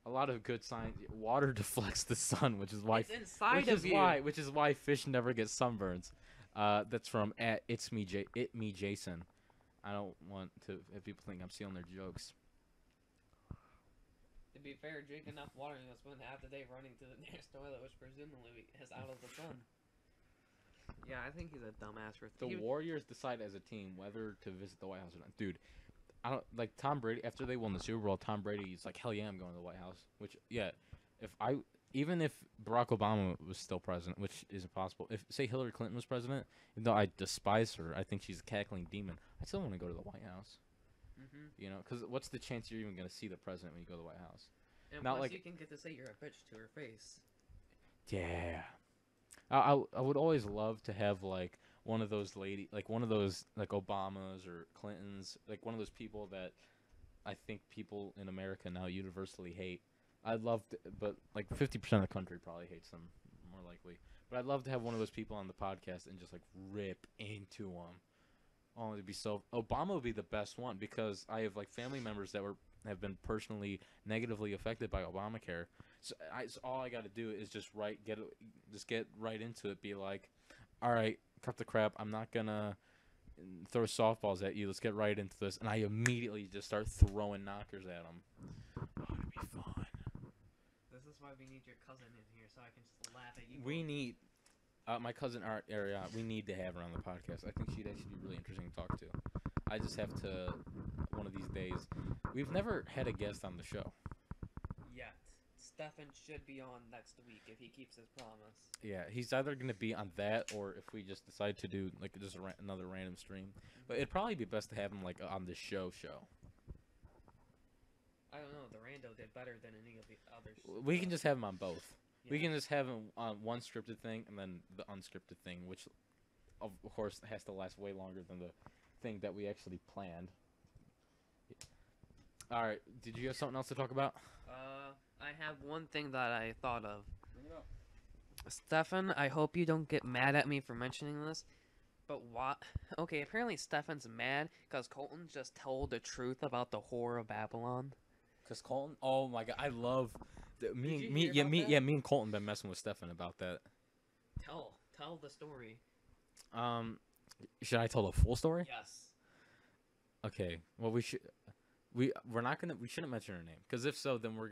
A lot of good science. Water deflects the sun, which is why. It's inside of you. Which is why fish never get sunburns. That's from It Me Jason. I don't want to if people think I'm stealing their jokes. To be fair, drink enough water and you'll spend half the day running to the nearest toilet, which presumably is out of the sun. Yeah, I think he's a dumbass for The Warriors decide as a team whether to visit the White House or not. Dude, I don't like Tom Brady. After they won the Super Bowl, Tom Brady's like, hell yeah, I'm going to the White House. Which, yeah, even if Barack Obama was still president, which is impossible. If say Hillary Clinton was president, even though I despise her, I think she's a cackling demon. I still want to go to the White House. You know, because what's the chance you're even going to see the president when you go to the White House? And not plus you can get to say you're a bitch to her face. Yeah. I would always love to have like one of those one of those like Obamas or Clintons, like one of those people that I think people in America now universally hate. I'd love to, but like 50% of the country probably hates them, more likely. But I'd love to have one of those people on the podcast and just like rip into them. Only to be so. Obama would be the best one because I have like family members that have been personally negatively affected by Obamacare. So all I got to do is just get right into it. Be like, all right, cut the crap. I'm not gonna throw softballs at you. Let's get right into this. And I immediately just start throwing knockers at them. Oh, it'd be fun. This is why we need your cousin in here so I can just laugh at you. We need My cousin Ariana, we need to have her on the podcast. I think she'd actually be really interesting to talk to. I just have to, one of these days. We've never had a guest on the show. Yet. Stefan should be on next week if he keeps his promise. Yeah, he's either going to be on that or if we just decide to do like just another random stream. But it'd probably be best to have him like on the show. I don't know. The Rando did better than any of the others. We can just have him on both. Yeah. We can just have him on one scripted thing and then the unscripted thing, which of course has to last way longer than the thing that we actually planned. All right, did you have something else to talk about? I have one thing that I thought of. Bring it up. Stefan, I hope you don't get mad at me for mentioning this, but what? Okay, apparently Stefan's mad because Colton just told the truth about the Whore of Babylon. Cause Colton, oh my god, I love me that? and Colton been messing with Stefan about that. Tell the story. Should I tell the full story? Yes. Okay. Well, we shouldn't mention her name, because if so, then we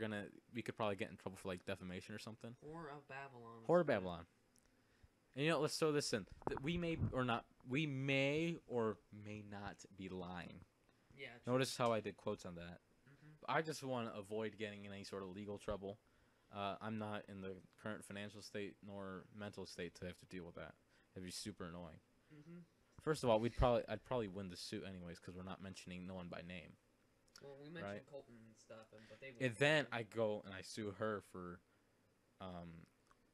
could probably get in trouble for like defamation or something. Whore of Babylon. Whore of Babylon. And let's throw this in. We may or may not be lying. Yeah. True. Notice how I did quotes on that. I just want to avoid getting in any sort of legal trouble. I'm not in the current financial state nor mental state to have to deal with that. It'd be super annoying. First of all, I'd probably win the suit anyways because we're not mentioning no one by name. Well, we mentioned Colton and stuff, but they. And then I go and I sue her for,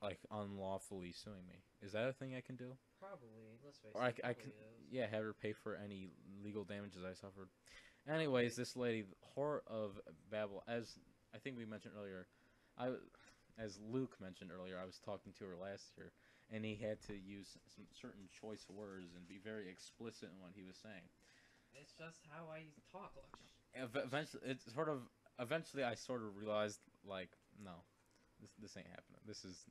like unlawfully suing me. Is that a thing I can do? Probably. Let's face it. Or I can, yeah, have her pay for any legal damages I suffered. Anyways, this lady, Whore of Babylon, as I think we mentioned earlier, as Luke mentioned earlier, I was talking to her last year, and he had to use some certain choice words and be very explicit in what he was saying. It's just how I talk. Eventually, I sort of realized, like, no, this ain't happening. This is,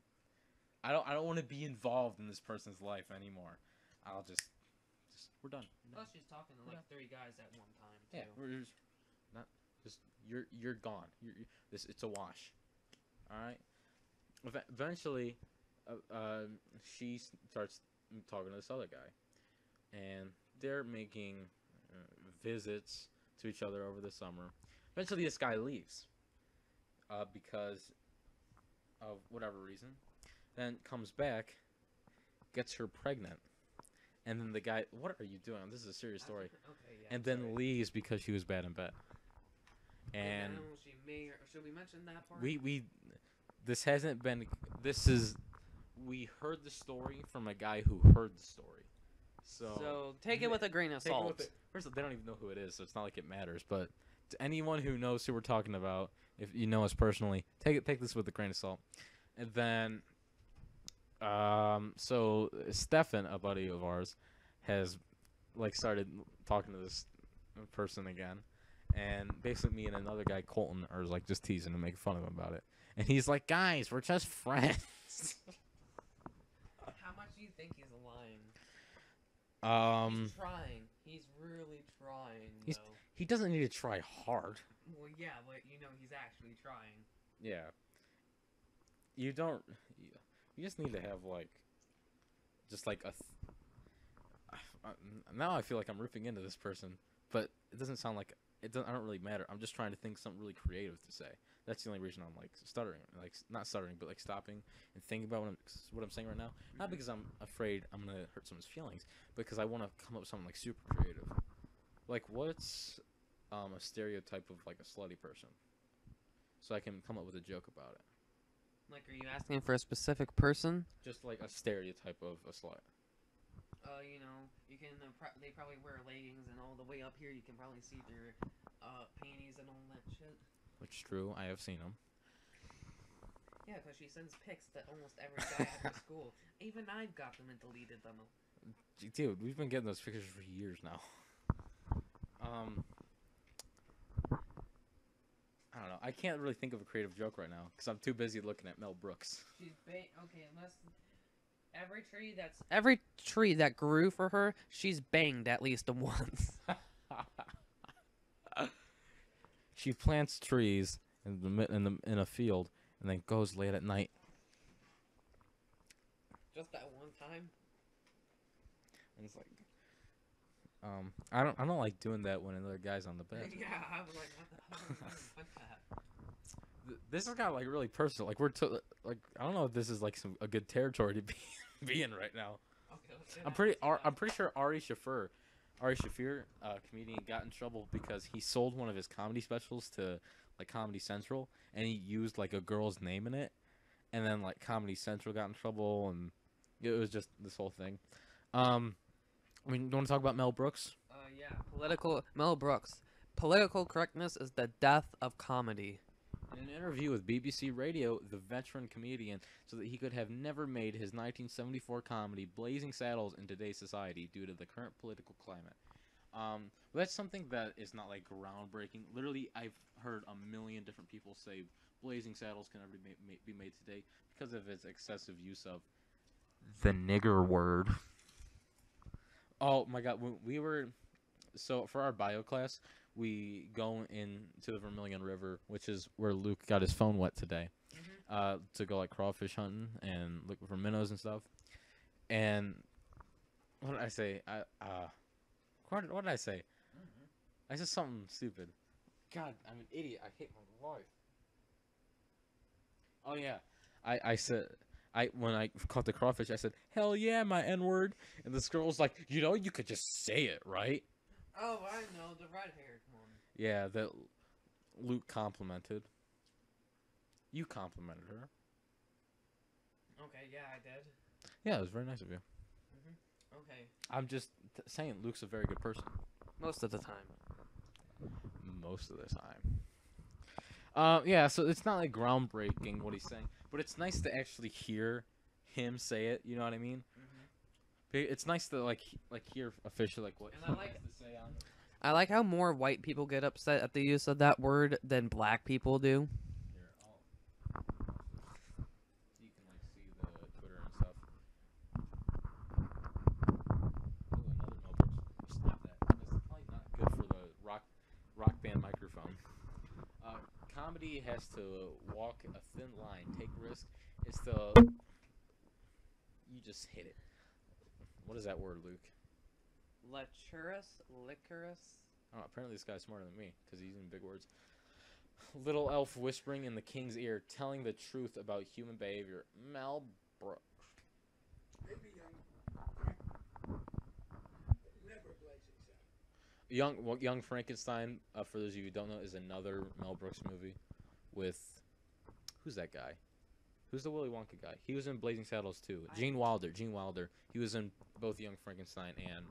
I don't want to be involved in this person's life anymore. I'll just we're done. Plus, she's talking to like 3 guys at one time too. Yeah, we're just you're gone. It's a wash. All right. Eventually, she starts talking to this other guy, and they're making visits to each other over the summer. Eventually, this guy leaves because of whatever reason. Then comes back, gets her pregnant, and then the guy, what are you doing? This is a serious story. Okay, yeah. And then leaves because she was bad in bed. And should we mention that part? This hasn't been. We heard the story from a guy who heard the story. So take it with a grain of salt. First of all, they don't even know who it is, so it's not like it matters. But to anyone who knows who we're talking about, if you know us personally, take this with a grain of salt. And then, so Stefan, a buddy of ours, has like started talking to this person again, and basically me and another guy, Colton, are like just teasing and making fun of him about it. And he's like, "Guys, we're just friends." How much do you think he's lying? He's trying. He's really trying. He doesn't need to try hard. Well, yeah, but he's actually trying. Yeah. You don't. You just need to have like, just like now I feel like I'm ripping into this person, but it doesn't sound like it. I don't really matter. I'm just trying to think something really creative to say. That's the only reason I'm like stuttering, like not stuttering, but like stopping and thinking about what I'm saying right now. Not because I'm afraid I'm gonna hurt someone's feelings, but because I want to come up with something like super creative. Like what's a stereotype of like a slutty person, so I can come up with a joke about it. Like, are you asking for a specific person? Just like a stereotype of a slut. You can. They probably wear leggings, and all the way up here, you can probably see their panties and all that shit. Which is true. I have seen them. Yeah, because she sends pics to almost every guy at her school. Even I've got them and deleted them. Dude, we've been getting those pictures for years now. I don't know. I can't really think of a creative joke right now because I'm too busy looking at Mel Brooks. She's okay, unless every tree that grew for her, she's banged at least once. She plants trees in a field and then goes late at night Just that one time. And it's like, I don't like doing that when another guy's on the bed. Yeah, I was like, how do I put that? This is kind of like really personal. Like like I don't know if this is like a good territory to be in right now. Okay, let's I'm pretty sure Ari Shafir, comedian, got in trouble because he sold one of his comedy specials to like Comedy Central, and he used like a girl's name in it, and then like Comedy Central got in trouble, and it was just this whole thing. I mean, you want to talk about Mel Brooks? Yeah, Mel Brooks. Political correctness is the death of comedy. In an interview with BBC Radio, the veteran comedian said that he could have never made his 1974 comedy Blazing Saddles in today's society due to the current political climate. Well, that's something that is not like groundbreaking. Literally, I've heard a million different people say Blazing Saddles can never be made today because of its excessive use of the nigger word. Oh my god, so for our bio class, we go into the Vermilion River, which is where Luke got his phone wet today, to go like crawfish hunting and look for minnows and stuff. And what did I say? What did I say? I said something stupid. God, I'm an idiot. I hate my life. Oh yeah, I said. When I caught the crawfish, I said, "Hell yeah, my N-word," and this girl was like, "You know, you could just say it, right?" Oh, I know, the red-haired one. Yeah, that Luke complimented. You complimented her. Okay, yeah, I did. Yeah, it was very nice of you. Okay. I'm just saying, Luke's a very good person. Most of the time. Most of the time. Yeah, so it's not like groundbreaking what he's saying, but it's nice to actually hear him say it. You know what I mean? It's nice to like hear officially like what he has to say on it. I like how more white people get upset at the use of that word than black people do. Here, you can like see the Twitter and stuff. Ooh, another Mel Brooks. Stop that. That's probably not good for the rock band microphone. Comedy has to walk a thin line, take risks. It's you just hit it. What is that word, Luke? Licorice? Oh, apparently this guy's smarter than me because he's using big words. Little elf whispering in the king's ear, telling the truth about human behavior. Mel Brooks. Maybe never Blazing Saddles. Young Frankenstein, for those of you who don't know, is another Mel Brooks movie with who's that guy? Who's the Willy Wonka guy? He was in Blazing Saddles too. Gene Wilder. He was in both Young Frankenstein and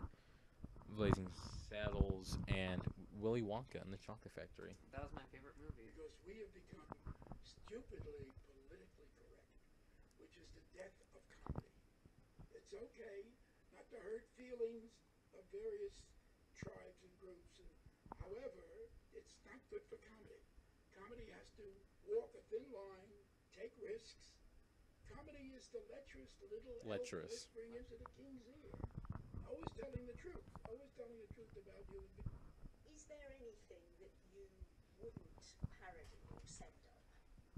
Blazing Saddles and Willy Wonka and the Chocolate Factory. That was my favorite movie. Because we have become stupidly politically correct, which is the death of comedy. It's okay not to hurt feelings of various tribes and groups, however, it's not good for comedy. Comedy has to walk a thin line, take risks. Comedy is the lecherous little elf whispering into the king's ear. Always telling the truth. Always telling the truth about you. Is there anything that you wouldn't parody or send up?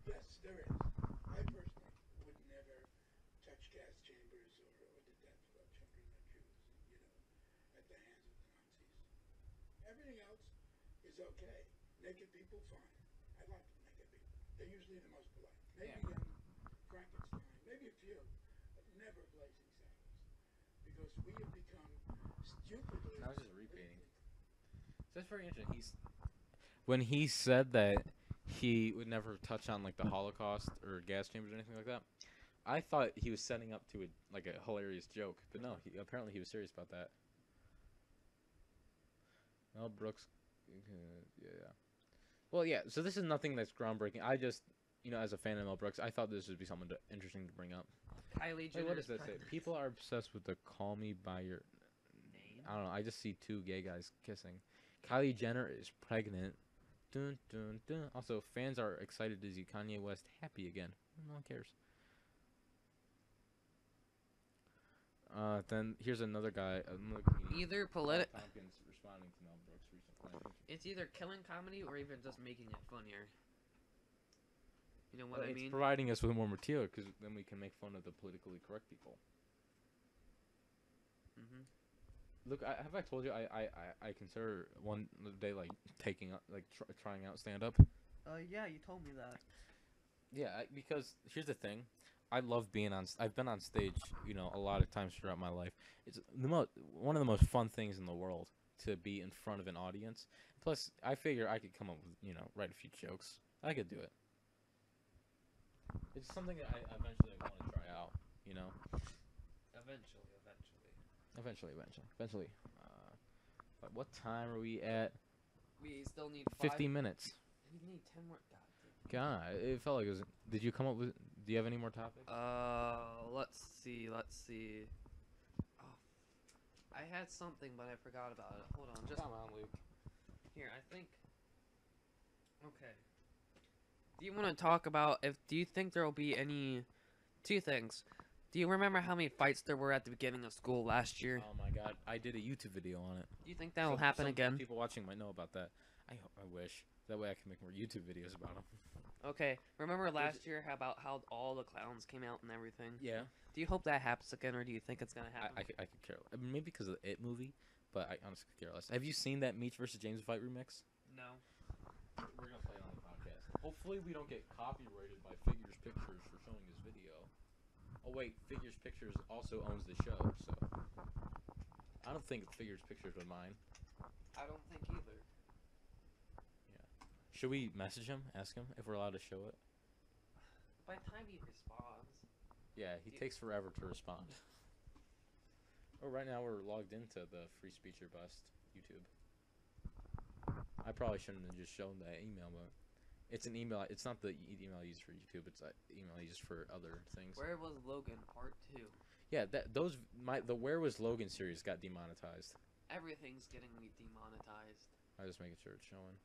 Yes, there is. I personally would never touch gas chambers or the death of children or Jews, at the hands of the Nazis. Everything else is okay. Naked people, fine. I like naked people. They're usually the most polite. Maybe Frankenstein, maybe a few, but never Blazing Saddles. Because we have become stupidly... I was just repeating. So that's very interesting. When he said that he would never touch on like the Holocaust or gas chambers or anything like that, I thought he was setting up to a hilarious joke, but no, apparently he was serious about that. Mel Brooks, yeah. Well, yeah. So this is nothing that's groundbreaking. I just, as a fan of Mel Brooks, I thought this would be something interesting to bring up. Kylie Jenner. What does that say? People are obsessed with the "Call Me by Your Name." I don't know. I just see two gay guys kissing. Kylie Jenner is pregnant. Dun, dun, dun. Also, fans are excited to see Kanye West happy again. No one cares. Then here's another guy. Either Tompkins responding to Mel Brooks' recent claim. It's either killing comedy or even just making it funnier. You know what I It's mean? providing us with more material because then we can make fun of the politically correct people. Look, have I told you I consider one day like taking trying out stand up. Yeah, you told me that. Yeah, because here's the thing, I love being on. I've been on stage, a lot of times throughout my life. It's one of the most fun things in the world to be in front of an audience. Plus, I figure I could come up with write a few jokes. I could do it. It's something that I eventually want to try out. Eventually. But what time are we at? We still need 50 minutes. We need 10 more. God. God, it felt like it was. Did you come up with? Do you have any more topics? Let's see. Oh, I had something, but I forgot about it. Hold on, just Come on, Luke. here. I think. Okay. Do you want to talk about do you think there will be any? Two things. Do you remember how many fights there were at the beginning of school last year? Oh my God, I did a YouTube video on it. Do you think that will happen some again? People watching might know about that. I wish. That way I can make more YouTube videos about them. Okay. Remember last year about how all the clowns came out and everything? Yeah. Do you hope that happens again, or do you think it's gonna happen? I could care. I mean, maybe because of the It movie, but I honestly could care less. Have you seen that Meech versus James fight remix? No. We're gonna play it on the podcast. Hopefully we don't get copyrighted by Figures Pictures for showing this video. Oh wait, Figures Pictures also owns the show, so I don't think Figures Pictures would mind. I don't think either. Should we message him, ask him if we're allowed to show it? By the time he responds. Yeah, he takes forever to respond. Oh, right now we're logged into the Free Speech or Bust YouTube. I probably shouldn't have just shown that email, but it's an email. It's not the email I use for YouTube. It's an email I use for other things. Where was Logan Part 2? Yeah, the Where Was Logan series got demonetized. Everything's getting demonetized. I just making sure it's showing.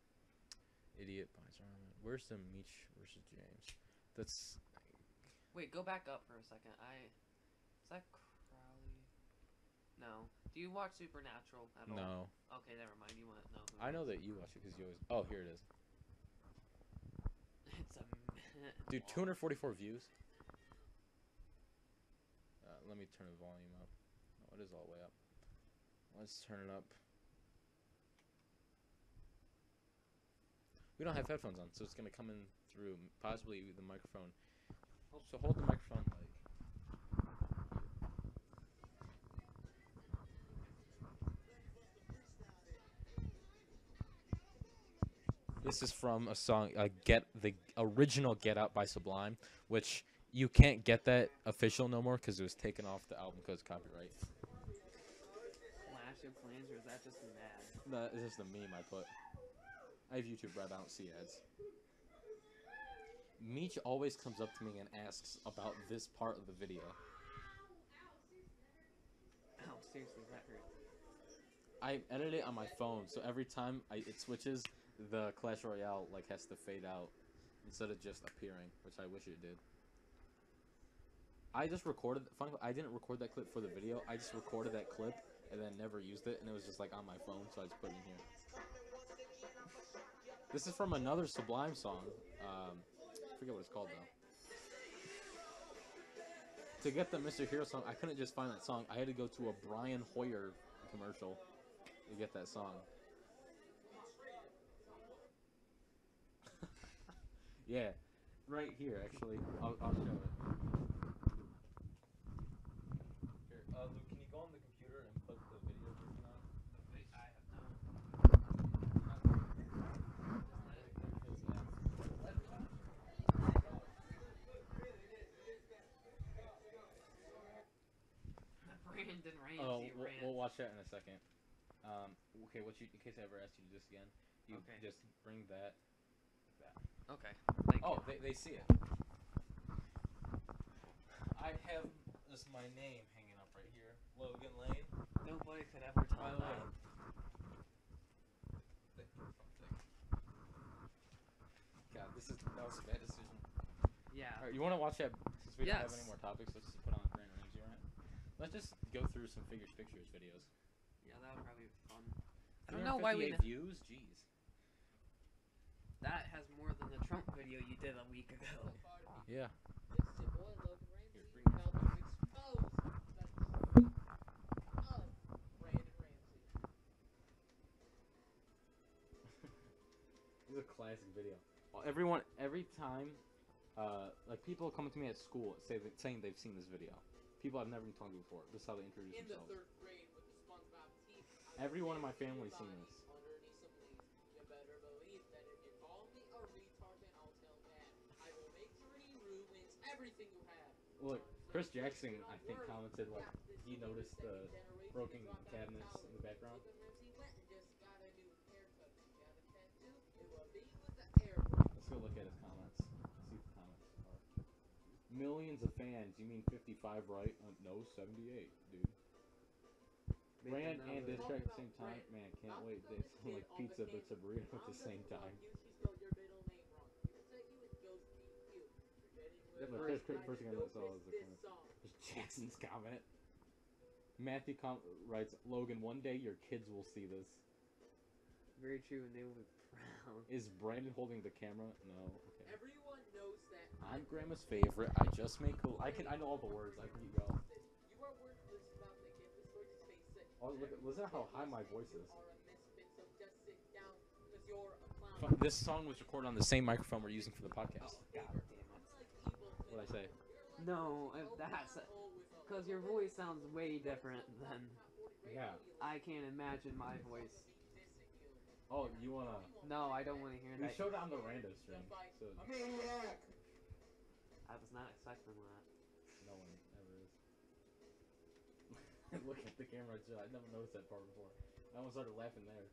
Idiot buys armament. Where's the Meech versus James? That's. Wait, go back up for a second. Is that Crowley? No. Do you watch Supernatural at all? No. Okay, never mind. You want to know. I know that you watch it because you always. Oh, here it is. It's a. Dude, 244 views. Let me turn the volume up. Oh, it is all the way up. Let's turn it up. We don't have headphones on, so it's gonna come in through possibly the microphone. So hold the microphone like. This is from a song, the original "Get Out" by Sublime, which you can't get that official no more because it was taken off the album because of copyright. Clash of Clans, or is that just mad? No, it's just a meme I put. I have YouTube Red, I don't see ads. Meech always comes up to me and asks about this part of the video. Ow, seriously, that hurt. I edit it on my phone, so every time it switches, the Clash Royale has to fade out instead of just appearing, which I wish it did. I just recorded. Funny, I didn't record that clip for the video. I just recorded that clip and then never used it, and it was just on my phone, so I just put it in here. This is from another Sublime song. I forget what it's called though. To get the Mr. Hero song, I couldn't just find that song. I had to go to a Brian Hoyer commercial to get that song. Yeah, right here actually. I'll show it. Here, Luke, can you go on the computer and put the video version on? I have no. Brandon Ramsey. Oh, we'll watch that in a second. Okay, in case I ever ask you to do this again, you just bring that. Okay. Thank you. They see it. I have my name hanging up right here, Logan Lane. Nobody could ever tell By the way. God, that was a bad decision. Yeah. Alright, you want to watch that? Since we don't have any Yes. more topics, let's just put on Brandon Ramsey on it. Let's just go through some Figures Pictures videos. Yeah, that would probably be fun. I don't know why we. 358 views? Jeez. That has more than the Trump video you did a week ago. Yeah. It's your boy Logan Ramsey about to expose the truth of Brandon Ramsey. This is a classic video. Every time, like people come to me at school saying they've seen this video. People I've never even talked to before. This is how they introduce In the themselves. 3rd grade with the SpongeBob teeth. Everyone in my family's seen this. Underneath some leaves. You better believe that if you call me a retard, then I'll tell Dad. I will make sure he ruins everything you have. Look, Chris Jackson, I think, commented like he noticed the broken cabinets in the background. Logan Ramsey went and just got a new haircut. He got a tattoo. It will be with the airbrush. Let's go look at his comments. See what the comments are. Millions of fans. You mean 55, right? No, 78, dude. Brand and this track at the same time. Man, can't wait. They sound like pizza, but it's a burrito at the same time. Yeah, but first thing I saw was the comment. There's Jackson's comment. Matthew writes, Logan, one day your kids will see this. Very true, and they will be proud. Is Brandon holding the camera? No. Okay. Everyone knows that I'm Grandma's favorite. I just make cool. I know all the words. I can go. you are worthless without the gift. This word is face it. Oh, look, listen to how high my voice is. You are a misfit, so just sit down, 'cause you're a clown. This song was recorded on the same microphone we're using for the podcast. God damn it. What'd I say? No, if that's because your voice sounds way different than. Yeah. I can't imagine my voice. Oh, you wanna? No, I don't want to hear We that. showed it on the rando stream, so I was not expecting that. no one ever is. Look at the camera too. I never noticed that part before. I almost started laughing there.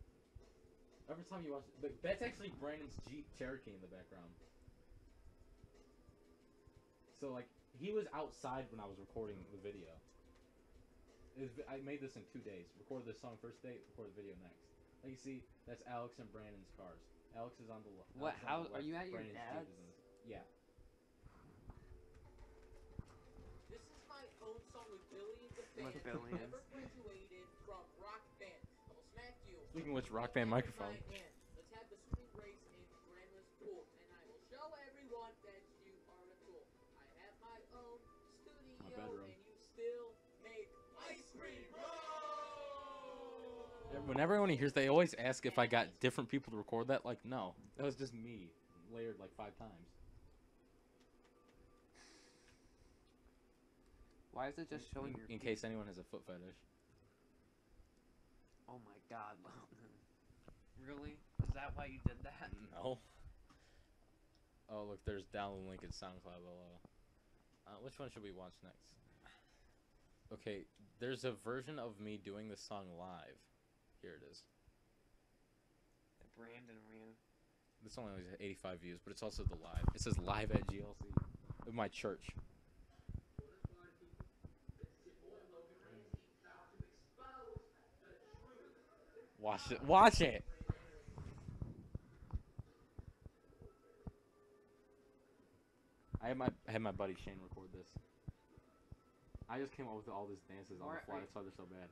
Every time you watch, that's actually Brandon's Jeep Cherokee in the background. So like, he was outside when I was recording the video. I made this in 2 days. Recorded this song first day, recorded the video next. Like you see, that's Alex and Brandon's cars. Alex is on the left. What? How are you at your Brandon's dad's? Jeep is yeah. This is my own song with billions of fans. With billions. Never graduated from rock band. I will smack you. Speaking of which, rock band microphone. Let's have the swimming race in Grandma's pool, and I will show everyone that you are a tool. I have my own studio, bedroom. and you still make ice cream. Whenever anyone hears, they always ask if I got different people to record that. Like, no, that was just me, layered like 5 times. Why is it just showing your In feet? case anyone has a foot fetish. Oh my god, Logan. Really? Is that why you did that? No. Oh, look, there's download link at SoundCloud below. Which one should we watch next? Okay, there's a version of me doing this song live. Here it is. The Brandon ran. This only has 85 views, but it's also the live. It says live at GLC of my church. Watch it. Watch it. I had my buddy Shane record this. I just came up with all these dances on the fly. That's why they're so bad.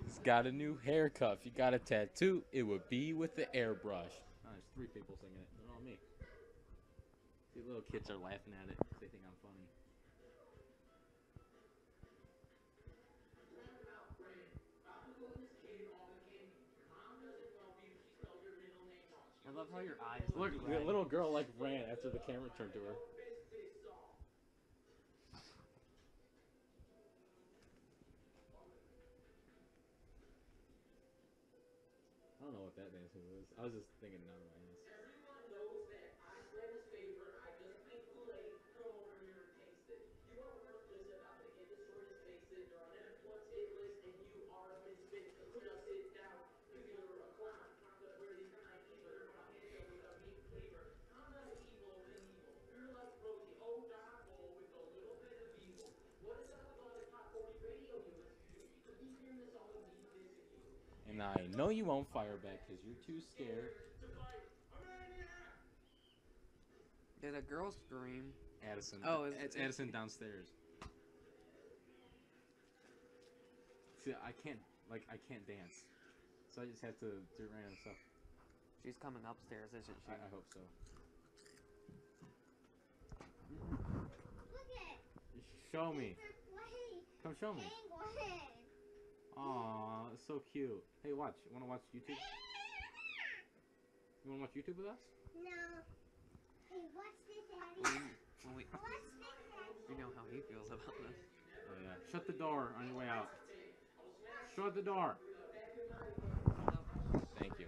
He's got a new haircut. If you got a tattoo, it would be with the airbrush. Oh, there's 3 people singing it. They're all me. The little kids are laughing at it. They think I'm funny. I love how your eyes Look, look the red. little girl like ran after the camera turned to her. I don't know what that dance move is. I was just thinking it out of my ass. Everyone knows that I'm Grandma's favorite. I just make Kool-Aid. Come over here and taste it. You are worthless about to get the shortest face it. You're on everyone's hit list, and you are a misfit. So now sit down, 'cause you're a clown. I'm gonna wear these kind either. My hair with a meat flavor. I'm not evil than evil. You're like Rosie O'Donnell with a little bit of evil. What is up with all the top 40 radio you listen to? You could be hearing this all of me dissing you. Nah, I know you won't fire back because you're too scared. Did a girl scream? Addison. Oh, it's Addison downstairs. See, I can't dance, so I just have to do random stuff. She's coming upstairs, isn't she? I hope so. Look at Show me. Wait. Come show me. Penguin. Aw, it's so cute. Hey, watch. You wanna watch YouTube? You wanna watch YouTube with us? No. Hey, what's this, Daddy? When we, What's this, Daddy? you know how he feels about this. Oh yeah. Shut the door on your way out. Shut the door. Thank you.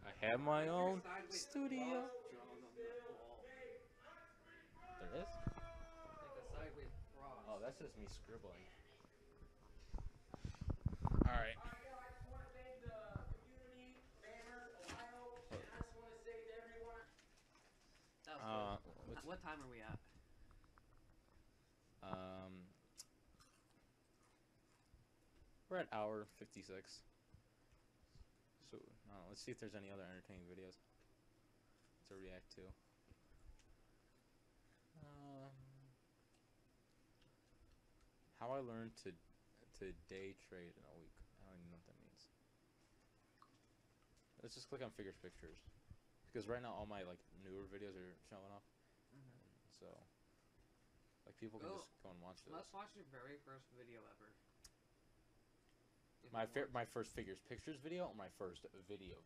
I have my own studio. There is? Oh, that's just me scribbling. Alright. What time are we at? We're at hour 56. So, let's see if there's any other entertaining videos to react to. How I learned to day trade in a week. I don't even know what that means. Let's just click on figures pictures, because right now all my like newer videos are showing up. So, like people can just go and watch those. Let's watch your very first video ever. My first figures pictures video or my first video.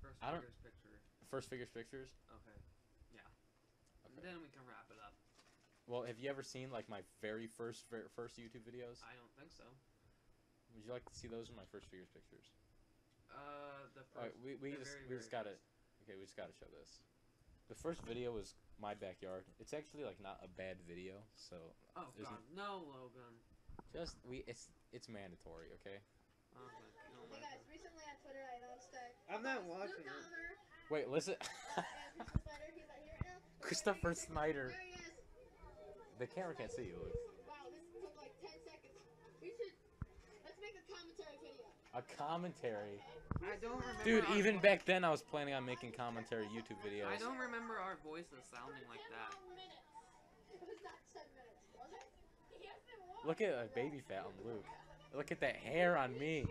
First I don't- figures picture. First figures pictures. Okay. Yeah. Okay. Then we can wrap it up. Well, have you ever seen like my very first YouTube videos? I don't think so. Would you like to see those in my first figures pictures? The first. Alright, we just gotta. Okay, we just gotta show this. The first video was my backyard. It's actually like not a bad video, so Oh there's God, no, Logan. it's mandatory, okay? Oh my Hey God. guys, recently on Twitter I announced that I'm not Luke watching it. Donner Wait, listen. and Christopher Snyder, he's not here right now. Christopher Snyder. There he is. The camera can't see you, Luke. Wow, this took like 10 seconds. Let's make a commentary video. A commentary. I don't remember. Dude, our even vo- back then I was planning on making commentary YouTube videos. I don't remember our voices sounding like 10 that. long minutes. It was not 10 minutes, was it? Yes, it was. Look at a baby fat on Luke. Look at that hair on me.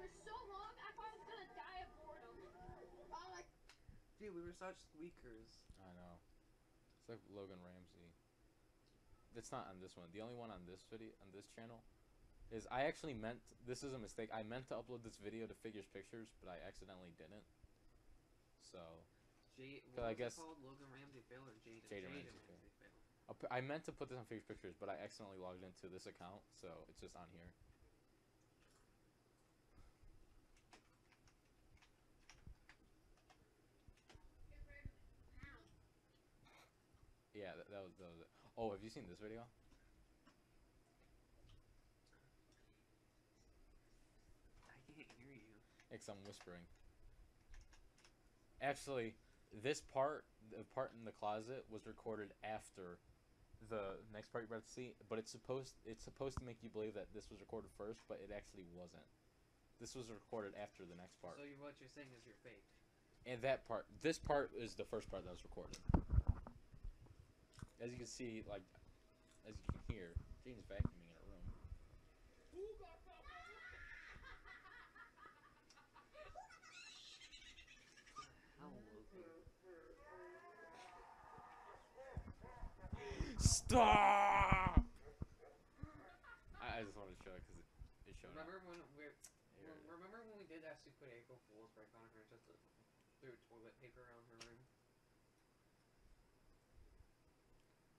For so long, I thought I was gonna die of boredom. I'm like, Dude, we were such squeakers. I know. It's like Logan Ramsey. It's not on this one. The only one on this video on this channel is I actually meant, this is a mistake. I meant to upload this video to Figures Pictures, but I accidentally didn't. So What I was guess- it called? Logan Ramsey fail or Jaden? Jaden Ramsey fail. I meant to put this on Figures Pictures, but I accidentally logged into this account, so it's just on here. Yeah, that was it. Oh, have you seen this video? I can't hear you. Because I'm whispering. Actually, this part, the part in the closet, was recorded after the next part you're about to see. But it's supposed to make you believe that this was recorded first, but it actually wasn't. This was recorded after the next part. So what you're saying is you're fake. And that part, this part is the first part that was recorded. As you can see, like, as you can hear, Jane's vacuuming in her room. How Logan? Stop! I just wanted to show it because it showed up. Remember when we did that stupid April Fool's prank on her just threw toilet paper around her room?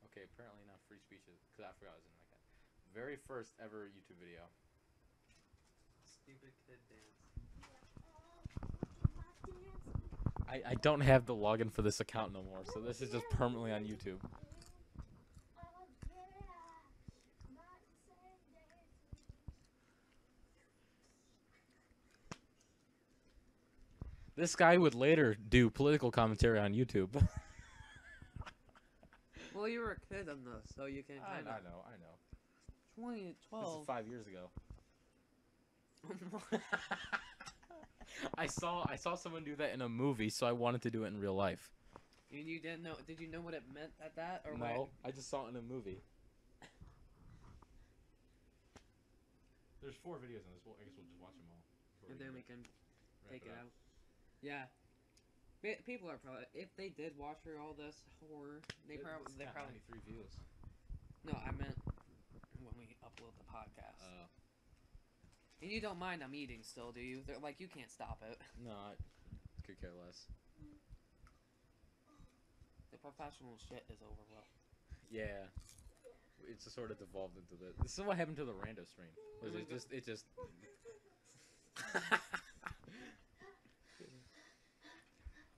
Okay, apparently not free speech, because I forgot I was in like that. Very first ever YouTube video. Stupid kid dance. I don't have the login for this account no more, so this is just permanently on YouTube. This guy would later do political commentary on YouTube. Well, you were a kid on this, so you can I kind of. know. 2012. This is 5 years ago. I saw someone do that in a movie, so I wanted to do it in real life. You didn't know? Did you know what it meant at that, or No, I just saw it in a movie. There's 4 videos in this. I guess we'll just watch them all. And then we can wrap take it up. out. Yeah. People are probably, if they did watch through all this horror, they It's got probably. 93 views. No, I meant when we upload the podcast. And you don't mind I'm eating still, do you? They're like, you can't stop it. No, I could care less. The professional shit is over with. Yeah. It's just sort of devolved into this. This is what happened to the rando stream. Was it just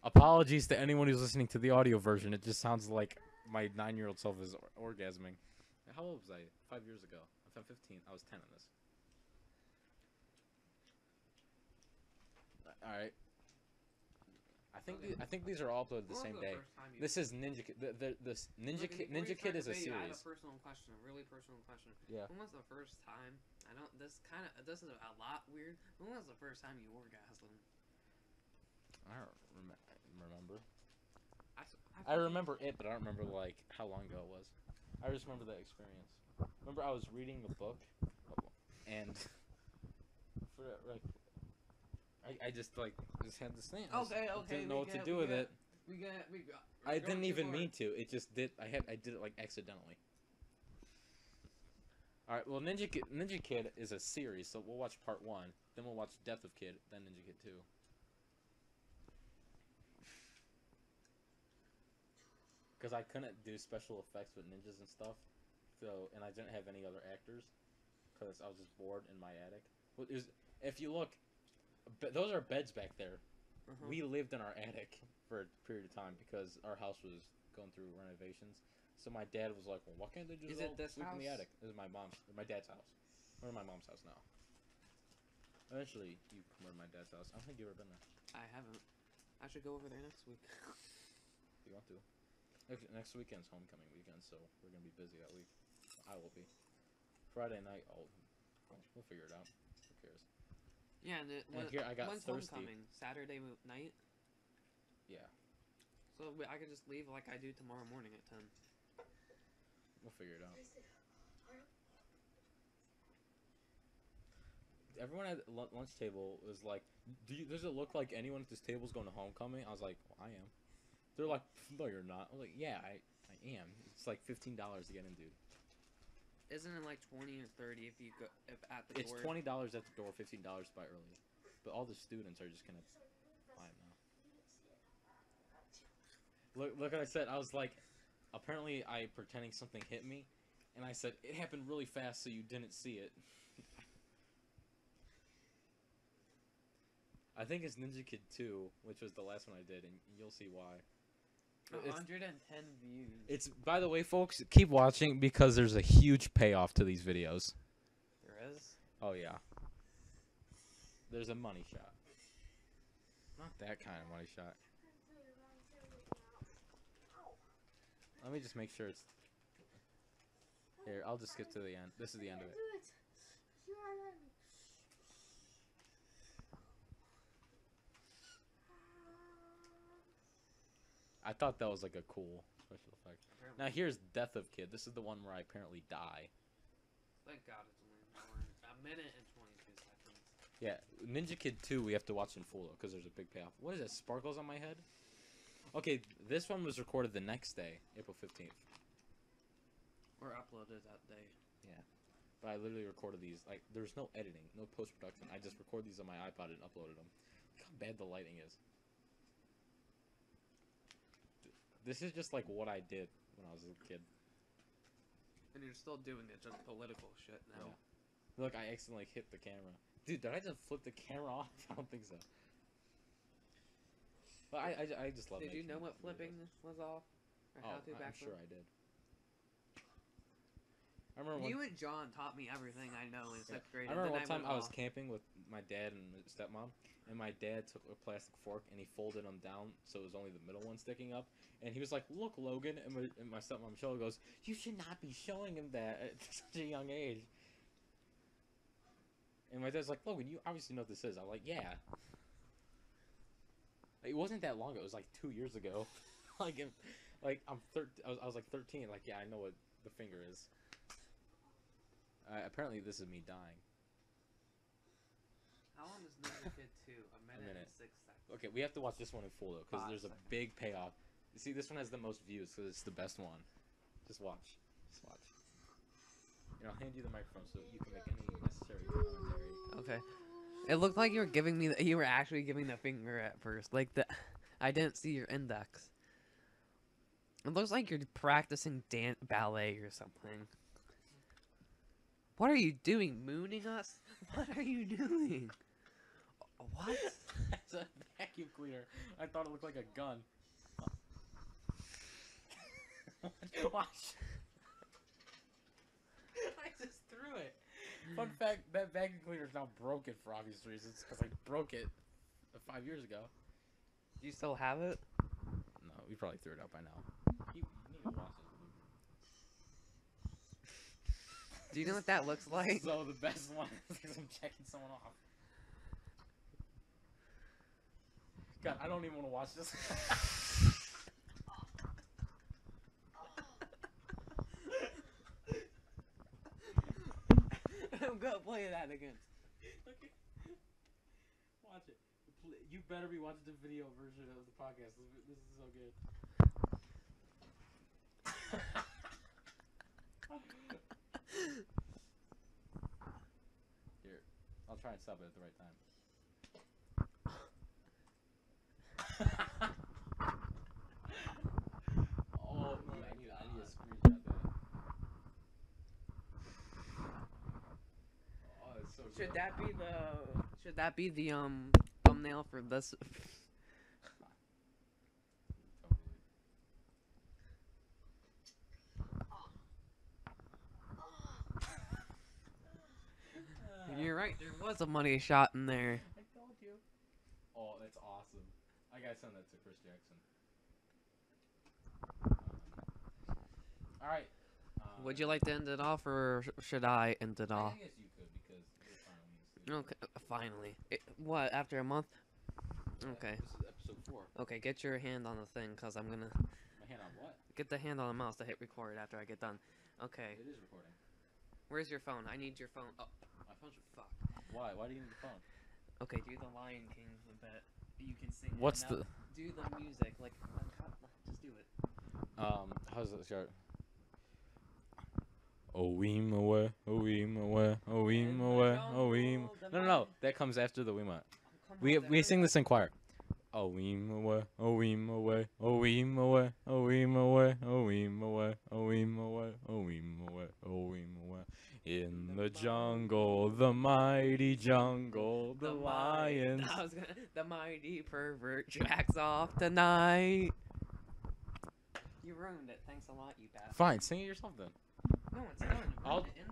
Apologies to anyone who's listening to the audio version. It just sounds like my 9-year-old self is orgasming. How old was I? 5 years ago. If I'm 15, I was 10 on this. All right. I think these are all uploaded the same day. This is Ninja Kid. This Ninja Kid is a series. I have a personal question, a really personal question. Yeah. When was the first time? I don't. This is a lot weird. When was the first time you orgasmed? I don't remember. I I remember it, but I don't remember like how long ago it was. I just remember that experience. Remember, I was reading the book, and for like, I just had this thing. I didn't know what to do with it. We got. I didn't even mean to. It just did. I did it like accidentally. All right. Well, Ninja Kid is a series, so we'll watch part 1. Then we'll watch Death of Kid. Then Ninja Kid 2. Because I couldn't do special effects with ninjas and stuff, and I didn't have any other actors, because I was just bored in my attic. If you look, those are beds back there. We lived in our attic for a period of time because our house was going through renovations. So my dad was like, "Well, why can't they just sleep in the attic?" This is my dad's house. We're in my mom's house now. Eventually, you come over to my dad's house. I don't think you've ever been there. I haven't. I should go over there next week. If you want to. Next weekend's homecoming weekend, so we're gonna be busy that week. I will be. Friday night, we'll figure it out. Who cares? Yeah, and here I got when's thirsty. homecoming? Saturday night. Yeah, So I could just leave like I do tomorrow morning at 10. we'll figure it out. Everyone at the lunch table was like, "Does it look like anyone at this table is going to homecoming?" I was like, well, "I am." They're like, "No, you're not." I'm like, "Yeah, I am." It's like $15 to get in, dude. Isn't it like 20 or 30 if you go at the It's door? $20 at the door, $15 to buy early. But all the students are just gonna buy them now. Look what I said. I was like, apparently I pretending something hit me, and I said it happened really fast, so you didn't see it. I think it's Ninja Kid 2, which was the last one I did, and you'll see why. 110 views. It's, by the way, folks, keep watching because there's a huge payoff to these videos. There is? Oh, yeah. There's a money shot. Not that kind of money shot. Let me just make sure it's... Here, I'll just skip to the end. This is the end of it. I thought that was like a cool special effect. Now here's Death of Kid. This is the one where I apparently die. Thank God it's only a minute and 22 seconds. Yeah, Ninja Kid 2 we have to watch in full though, because there's a big payoff. What is it? Sparkles on my head? Okay, this one was recorded the next day, April 15th. Or uploaded that day. Yeah. But I literally recorded these. Like, there's no editing, no post-production. I just recorded these on my iPod and uploaded them. Look how bad the lighting is. This is just like what I did when I was a kid. And you're still doing it, just political shit now. Yeah. Look, I accidentally hit the camera. Dude, did I just flip the camera off? I don't think so. But I just love. Did you making know what videos. flipping was off? Or how to I'm backflip? sure I did. I remember one, You and John taught me everything I know in 6th grade. I and remember then one time went I was off. camping with my dad and my stepmom, and my dad took a plastic fork and he folded them down so it was only the middle one sticking up. And he was like, "Look, Logan," and my stepmom Michelle goes, "You should not be showing him that at such a young age." And my dad's like, "Logan, you obviously know what this is." I'm like, "Yeah." It wasn't that long ago. It was like 2 years ago. I was like 13. Like, yeah, I know what the finger is. Apparently, this is me dying. How long is Ninja Kid 2? A minute minute. and 6 seconds. Okay, we have to watch this one in full though, because 5 there's a seconds. big payoff. You see, this one has the most views, because it's the best one. Just watch. Just watch. And I'll hand you the microphone so you can make any necessary commentary. Okay. It looked like you were giving me. You were actually giving the finger at first. Like the, I didn't see your index. It looks like you're practicing ballet or something. What are you doing? Mooning us? What are you doing? What? It's a vacuum cleaner. I thought it looked like a gun. Watch. I just threw it. Fun fact, that vacuum cleaner is now broken for obvious reasons, because I broke it 5 years ago. Do you still have it? No, we probably threw it out by now. You need to watch it. Do you know what that looks like? So the best one is because I'm checking someone off. God, I don't even want to watch this. I'm gonna play that again. Okay. Watch it. You better be watching the video version of the podcast. This is so good. Here, I'll try and stop it at the right time. Oh, yeah, I need to screenshot that. Oh, it's so good. Should that be the thumbnail for this? You're right. There was a money shot in there. I told you. Oh, that's awesome. I gotta send that to Chris Jackson. All right. Would you like to end it off, or should I end it off? I guess you could because we're finally asleep. Okay, finally. What, after a month? Okay. This is episode 4. Okay, get your hand on the thing, because I'm gonna My hand on what? get the hand on the mouse to hit record after I get done. Okay. It is recording. Where's your phone? I need your phone. Oh, My phone's. fuck. Why? Why do you need the phone? Okay, do the Lion King a bit. You can sing it. What's Now, the? Do the music. Like, just do it. How's it start? Oh Weemawa, oh Weemawa, oh Weemawa, oh Weem. No. That comes after the Weema. We sing this in choir. Oh Weemawa, oh Weemawa, oh Weemawa, oh Weemawa, oh Weemawa, oh Weemawa, oh Weemawa, oh Weemawa. In the jungle, the mighty jungle, the lions. The mighty pervert jacks off tonight. You ruined it. Thanks a lot, you bastard. Fine, sing it yourself then. No, it's done. You I'll- ruined it